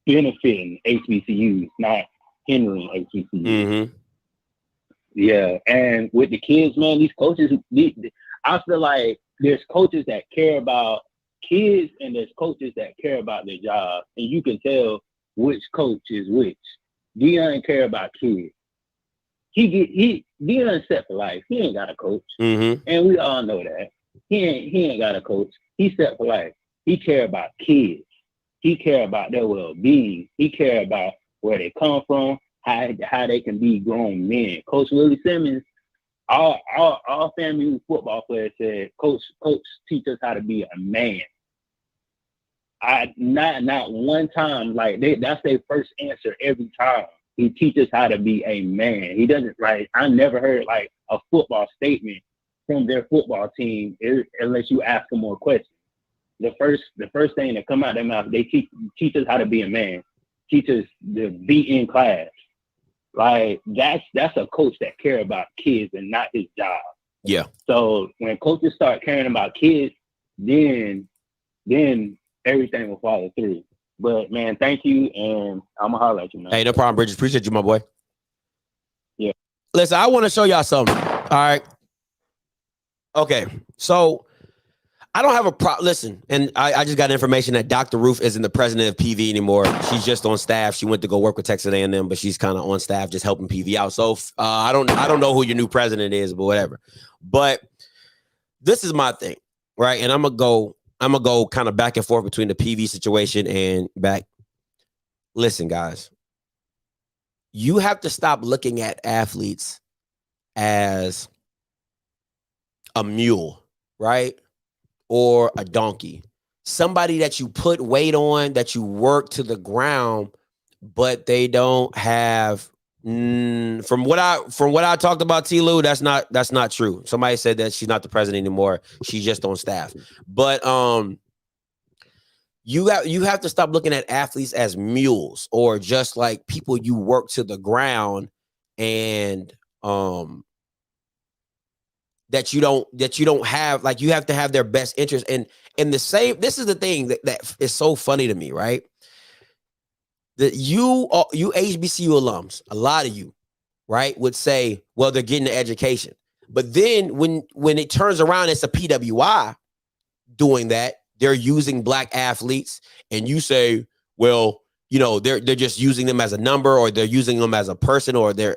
benefiting HBCUs, not hindering HBCUs. Mm-hmm. Yeah, and with the kids, man, these coaches, I feel like there's coaches that care about kids and there's coaches that care about their job, and you can tell which coach is which. Deion care about kids. Deion set for life. He ain't got a coach, Mm-hmm. and we all know that. He ain't got a coach. He set for life. He care about kids. He care about their well-being. He care about where they come from, how they can be grown men. Coach Willie Simmons, all FAMU football players said, Coach teach us how to be a man. Not one time, like that's their first answer every time. He teaches how to be a man. He doesn't, like, I never heard like a football statement from their football team unless you ask them more questions. The first thing that come out their mouth, they teach us how to be a man. Teach us to be in class. Like that's a coach that care about kids and not his job. Yeah. So when coaches start caring about kids, then everything will follow through. But man, thank you, and I'm gonna holler at you, man. Hey, no problem, Bridges. Appreciate you, my boy. Yeah. Listen, I want to show y'all something. All right. Okay. So I don't have a problem. Listen, and I just got information that Dr. Roof isn't the president of PV anymore. She's just on staff. She went to go work with Texas A&M, but she's kind of on staff, just helping PV out. So I don't know who your new president is, but whatever. But this is my thing, right? And I'm gonna go kind of back and forth between the PV situation and back. Listen, guys, you have to stop looking at athletes as a mule, right? Or a donkey, somebody that you put weight on, that you work to the ground, but they don't have. From what I talked about, T. Lou, that's not true. Somebody said that she's not the president anymore. She's just on staff. But you have to stop looking at athletes as mules or just like people you work to the ground and that you don't have, like, you have to have their best interest. And the same, this is the thing that is so funny to me, right? That you HBCU alums, a lot of you, right, would say, well, they're getting the education. But then when it turns around, it's a PWI doing that. They're using Black athletes, and you say, well, you know, they're just using them as a number, or they're using them as a person, or they're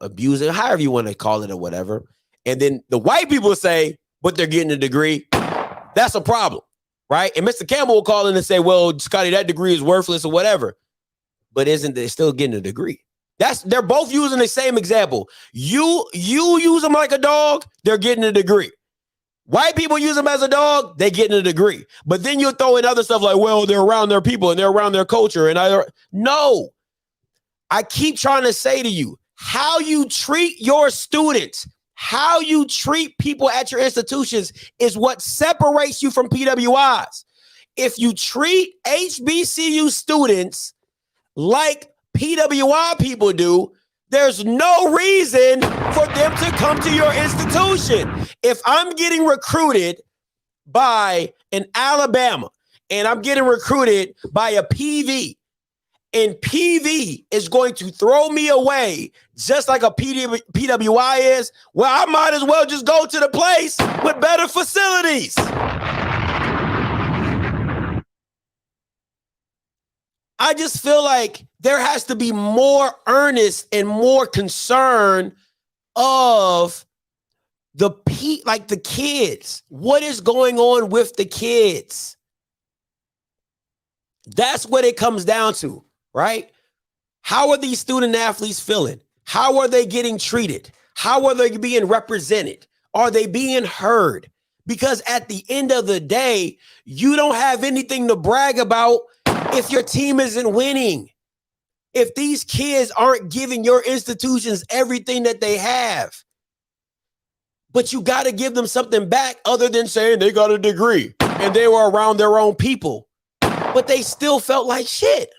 abusing, however you want to call it or whatever. And then the white people say, but they're getting a degree. That's a problem, right? And Mr. Campbell will call in and say, well, Scotty, that degree is worthless or whatever. But isn't they still getting a degree? They're both using the same example. You use them like a dog, they're getting a degree. White people use them as a dog, they're getting a degree. But then you throw in other stuff like, well, they're around their people and they're around their culture. And no, I keep trying to say to you, how you treat your students, how you treat people at your institutions is what separates you from PWIs. If you treat HBCU students like PWI people do, there's no reason for them to come to your institution. If I'm getting recruited by an Alabama and I'm getting recruited by a PV, and PV is going to throw me away just like a PWI is, well, I might as well just go to the place with better facilities. I just feel like there has to be more earnest and more concern of the kids. What is going on with the kids? That's what it comes down to, right? How are these student athletes feeling? How are they getting treated? How are they being represented? Are they being heard? Because at the end of the day, you don't have anything to brag about if your team isn't winning. If these kids aren't giving your institutions everything that they have. But you got to give them something back other than saying they got a degree and they were around their own people. But they still felt like shit.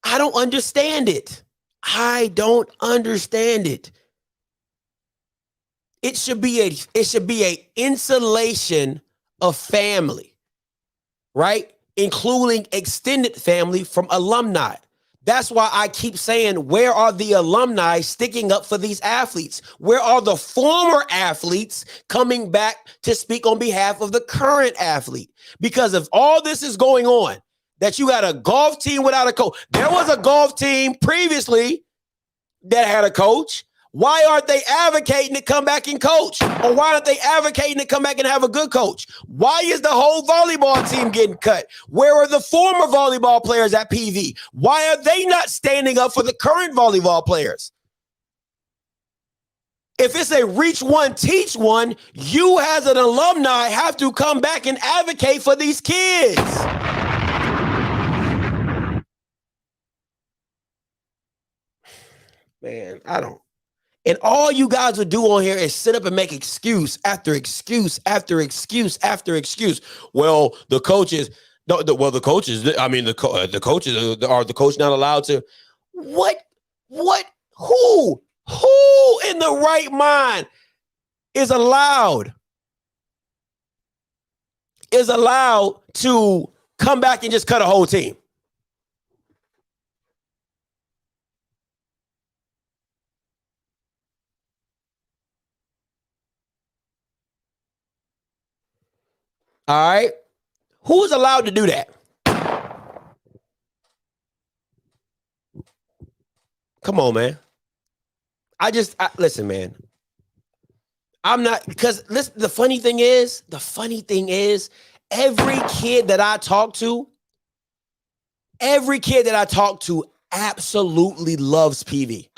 I don't understand it. I don't understand it. It should be a insulation of family, right? Including extended family from alumni. That's why I keep saying, where are the alumni sticking up for these athletes? Where are the former athletes coming back to speak on behalf of the current athlete? Because if all this is going on, that you got a golf team without a coach. There was a golf team previously that had a coach. Why aren't they advocating to come back and coach? Or why aren't they advocating to come back and have a good coach? Why is the whole volleyball team getting cut? Where are the former volleyball players at PV? Why are they not standing up for the current volleyball players? If it's a reach one, teach one, you as an alumni have to come back and advocate for these kids. Man, I don't. And all you guys would do on here is sit up and make excuse after excuse after excuse after excuse. Well, the coaches, are the coach not allowed to? What, who in the right mind is allowed to come back and just cut a whole team? All right. Who's allowed to do that? Come on, man. Listen, man. I'm not, because listen, the funny thing is, every kid that I talk to absolutely loves PV.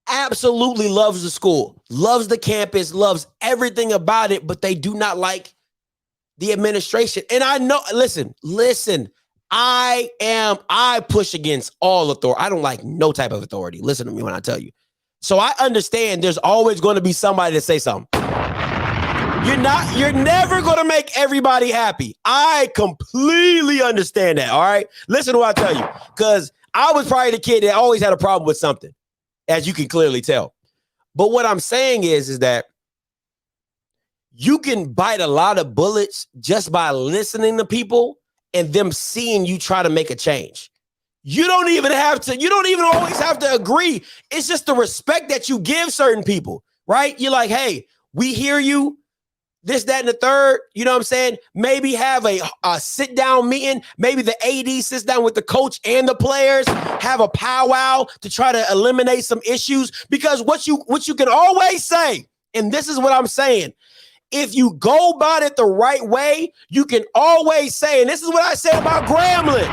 Absolutely loves the school, loves the campus, loves everything about it, but they do not like the administration. And I know, listen, I push against all authority. I don't like no type of authority. Listen to me when I tell you. So I understand there's always going to be somebody to say something. You're never going to make everybody happy. I completely understand that. All right. Listen to what I tell you, because I was probably the kid that always had a problem with something, as you can clearly tell. But what I'm saying is that you can bite a lot of bullets just by listening to people and them seeing you try to make a change. You don't even always have to agree. It's just the respect that you give certain people, right? You're like, hey, we hear you, this, that, and the third. You know what I'm saying? Maybe have a sit down meeting. Maybe the AD sits down with the coach and the players, have a powwow to try to eliminate some issues. Because what you can always say, and this is what I'm saying, if you go about it the right way, you can always say, and this is what I said about Grambling.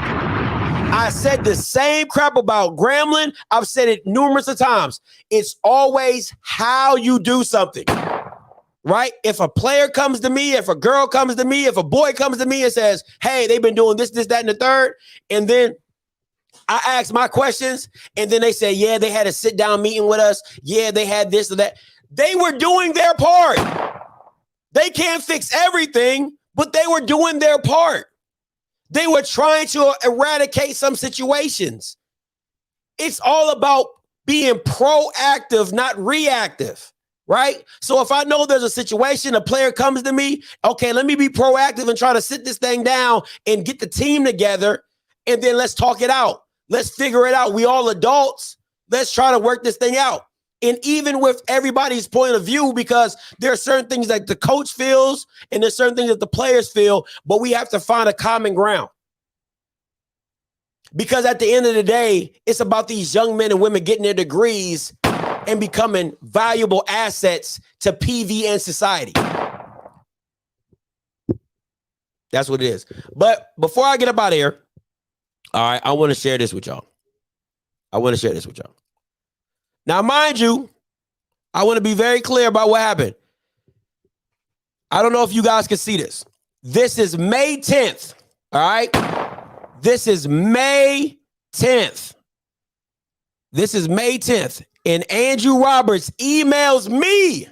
I said the same crap about Grambling. I've said it numerous of times. It's always how you do something. right? If a player comes to me, if a girl comes to me, if a boy comes to me and says, hey, they've been doing this, that, and the third, and then I ask my questions, and then they say, yeah, they had a sit-down meeting with us. Yeah, they had this or that. They were doing their part. They can't fix everything, but they were doing their part. They were trying to eradicate some situations. It's all about being proactive, not reactive, right? So if I know there's a situation, a player comes to me, okay, let me be proactive and try to sit this thing down and get the team together, and then let's talk it out. Let's figure it out. We all adults. Let's try to work this thing out. And even with everybody's point of view, because there are certain things that the coach feels and there's certain things that the players feel, but we have to find a common ground. Because at the end of the day, it's about these young men and women getting their degrees and becoming valuable assets to PV and society. That's what it is. But before I get up out of here, all right, I want to share this with y'all. Now, mind you, I want to be very clear about what happened. I don't know if you guys can see this. This is May 10th, all right? This is May 10th. And Andrew Roberts emails me.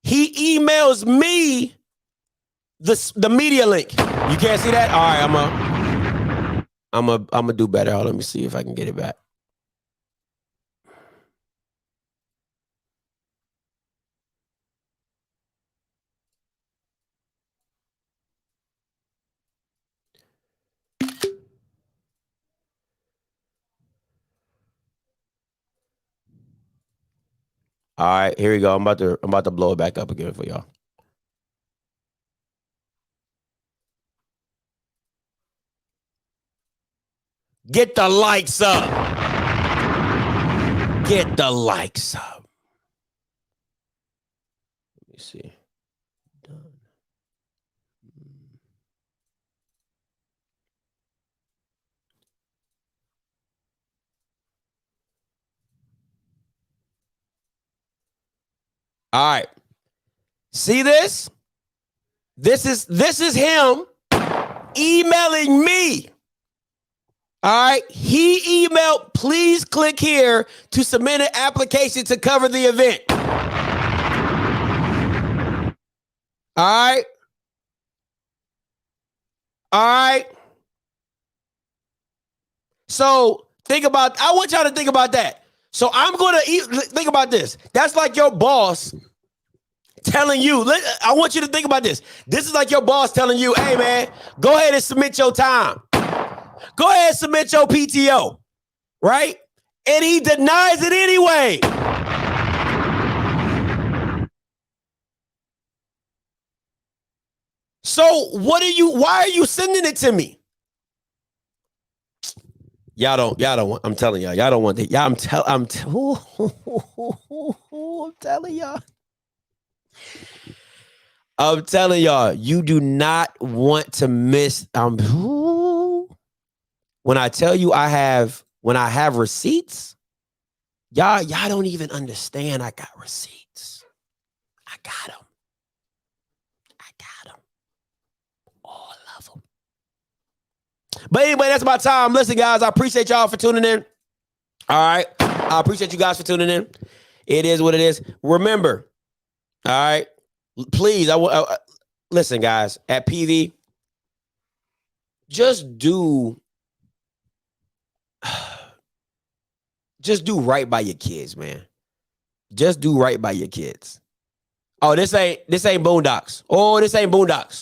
He emails me the media link. You can't see that? All right, I'm gonna do better. Let me see if I can get it back. All right, here we go. I'm about to blow it back up again for y'all. Get the likes up. Get the likes up. Let me see. Done. All right. See this? This is him emailing me. All right. He emailed, please click here to submit an application to cover the event. All right. All right. So I want y'all to think about that. So I'm going to think about this. That's like your boss telling you, I want you to think about this. This is like your boss telling you, hey, man, go ahead and submit your time. Go ahead and submit your PTO, right? And he denies it anyway. So why are you sending it to me? Y'all don't want, I'm telling y'all don't want that. I'm telling y'all, you do not want to miss. When I tell you when I have receipts, y'all don't even understand I got receipts. I got them. All of them. But anyway, that's my time. Listen, guys, I appreciate y'all for tuning in. All right. I appreciate you guys for tuning in. It is what it is. Remember, all right, please, listen, guys, at PV, just do right by your kids, man. Just do right by your kids. Oh, this ain't Boondocks. Oh, this ain't Boondocks.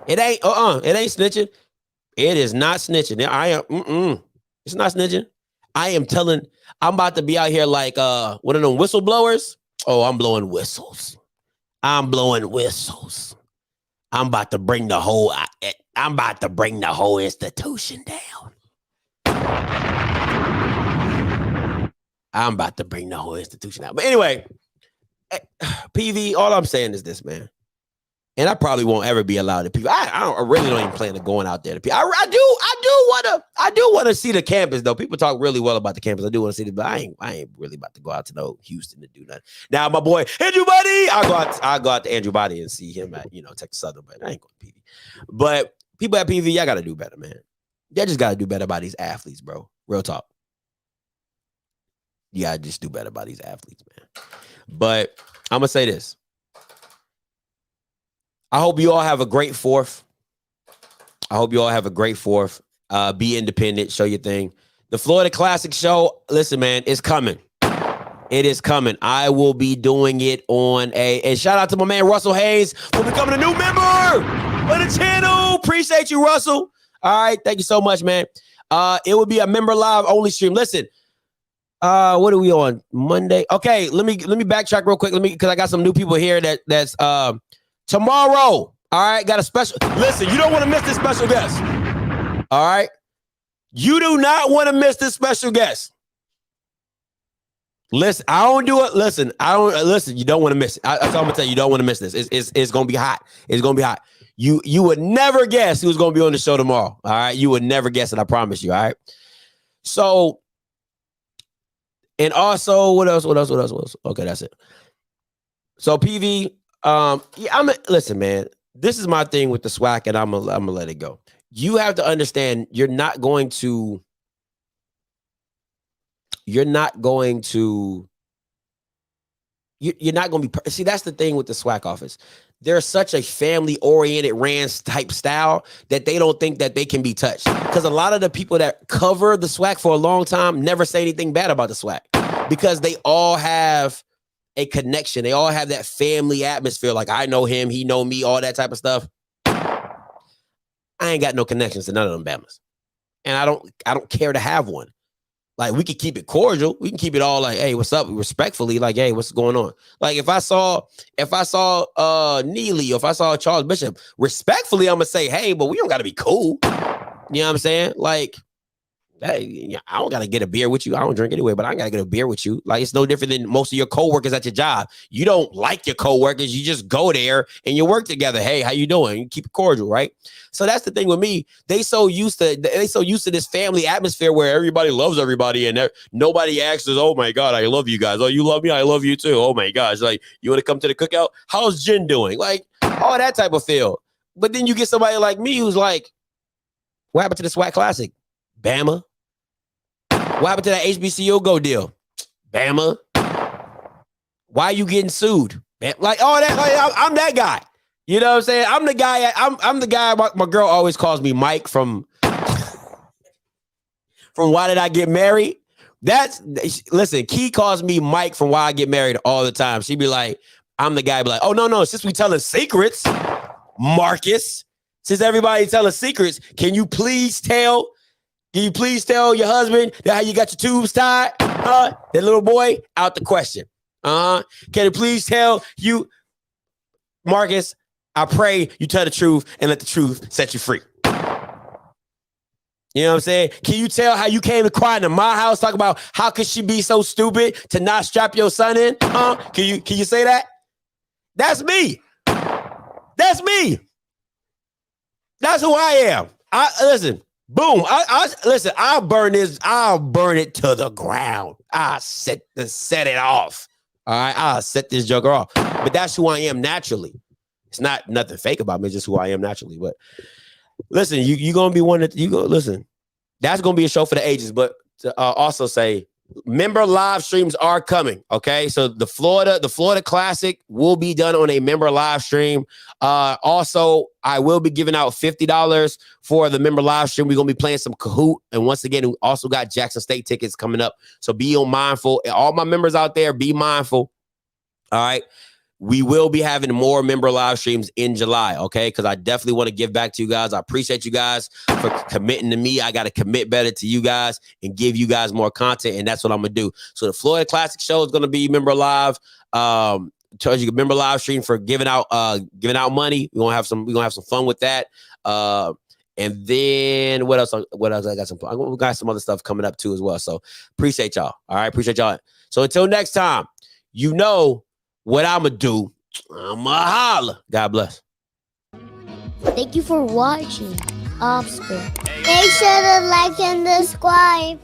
It ain't snitching. It is not snitching. It's not snitching. I'm about to be out here like one of them whistleblowers. Oh, I'm blowing whistles. I'm about to bring the whole institution down. But anyway, PV, all I'm saying is this, man. And I probably won't ever be allowed to people. I really don't even plan on going out there to people. I do want to see the campus though. People talk really well about the campus. I do want to see it, but I ain't really about to go out to no Houston to do nothing. Now my boy Andrew Buddy, I'll go out to Andrew Buddy and see him at Texas Southern, but I ain't going to PV. But people at PV, y'all got to do better, man. Y'all just got to do better by these athletes, bro. Real talk. You got to just do better by these athletes, man. But I'm gonna say this. I hope you all have a great 4th. Be independent. Show your thing. The Florida Classic show, listen, man, it's coming. It is coming. I will be doing it and shout out to my man, Russell Hayes, for becoming a new member of the channel. Appreciate you, Russell. All right. Thank you so much, man. It will be a member live only stream. Listen, what are we on? Monday? Okay, let me backtrack real quick. Because I got some new people here that's tomorrow, all right, got a special. Listen, you don't want to miss this special guest. All right, you do not want to miss this special guest. Listen, I don't do it. Listen, you don't want to miss it. That's all I'm gonna tell you. You don't want to miss this. It's gonna be hot. It's gonna be hot. You would never guess who's gonna be on the show tomorrow. All right, you would never guess it. I promise you. All right. So, and also, what else? Okay, that's it. So PV. Listen, man, this is my thing with the SWAC, and I'm gonna let it go. You have to understand you're not going to be see, that's the thing with the SWAC office. They're such a family-oriented Rand type style that they don't think that they can be touched. Because a lot of the people that cover the SWAC for a long time never say anything bad about the SWAC because they all have a connection. They all have that family atmosphere. Like, I know him, he know me, all that type of stuff. I ain't got no connections to none of them Bamas. And I don't care to have one. Like, we can keep it cordial. We can keep it all like, hey, what's up? Respectfully, like, hey, what's going on? Like, if I saw Neely or if I saw Charles Bishop, respectfully, I'm gonna say, hey, but we don't gotta be cool. You know what I'm saying? Like, hey, I don't gotta get a beer with you. I don't drink anyway, but I gotta get a beer with you. Like, it's no different than most of your coworkers at your job. You don't like your coworkers. You just go there and you work together. Hey, how you doing? You keep it cordial, right? So that's the thing with me. They so used to this family atmosphere where everybody loves everybody and nobody asks us, oh my God, I love you guys. Oh, you love me? I love you too. Oh my gosh. Like, you want to come to the cookout? How's Jen doing? Like, all that type of feel. But then you get somebody like me who's like, what happened to the SWAC Classic? Bama. What happened to that HBCU Go deal? Bama. Why are you getting sued? Like, all that. Like, I'm that guy. You know what I'm saying? I'm the guy. I'm the guy. My girl always calls me Mike from Why Did I Get Married? Listen, Key calls me Mike from Why I Get Married all the time. She be like, I'm the guy. Be like, oh no, since we telling secrets, Marcus. Since everybody telling secrets, can you please tell your husband that how you got your tubes tied? That little boy, out the question. Can you please tell you, Marcus? I pray you tell the truth and let the truth set you free. You know what I'm saying? Can you tell how you came to cry into my house? Talk about how could she be so stupid to not strap your son in? Can you say that? That's me. That's me. That's who I am. Listen. Boom. I'll burn it to the ground. I'll set it off. All right. I'll set this joker off. But that's who I am naturally. It's not nothing fake about me. It's just who I am naturally. But listen, you're going to be one that you go, listen, that's going to be a show for the ages. But to also say, member live streams are coming. Okay. So the Florida Classic will be done on a member live stream. Also, I will be giving out $50 for the member live stream. We're going to be playing some Kahoot. And once again, we also got Jackson State tickets coming up. So be mindful. All my members out there, be mindful. All right. We will be having more member live streams in July, okay? Because I definitely want to give back to you guys. I appreciate you guys for committing to me. I got to commit better to you guys and give you guys more content, and that's what I'm going to do. So the Florida Classic show is going to be member live. Charge you a member live stream for giving out money. We're gonna have some fun with that. And then what else? I got we got some other stuff coming up too as well. So appreciate y'all. All right, appreciate y'all. So until next time, you know what I'ma do. I'ma holla. God bless. Thank you for watching Offscript. Make sure to like and subscribe.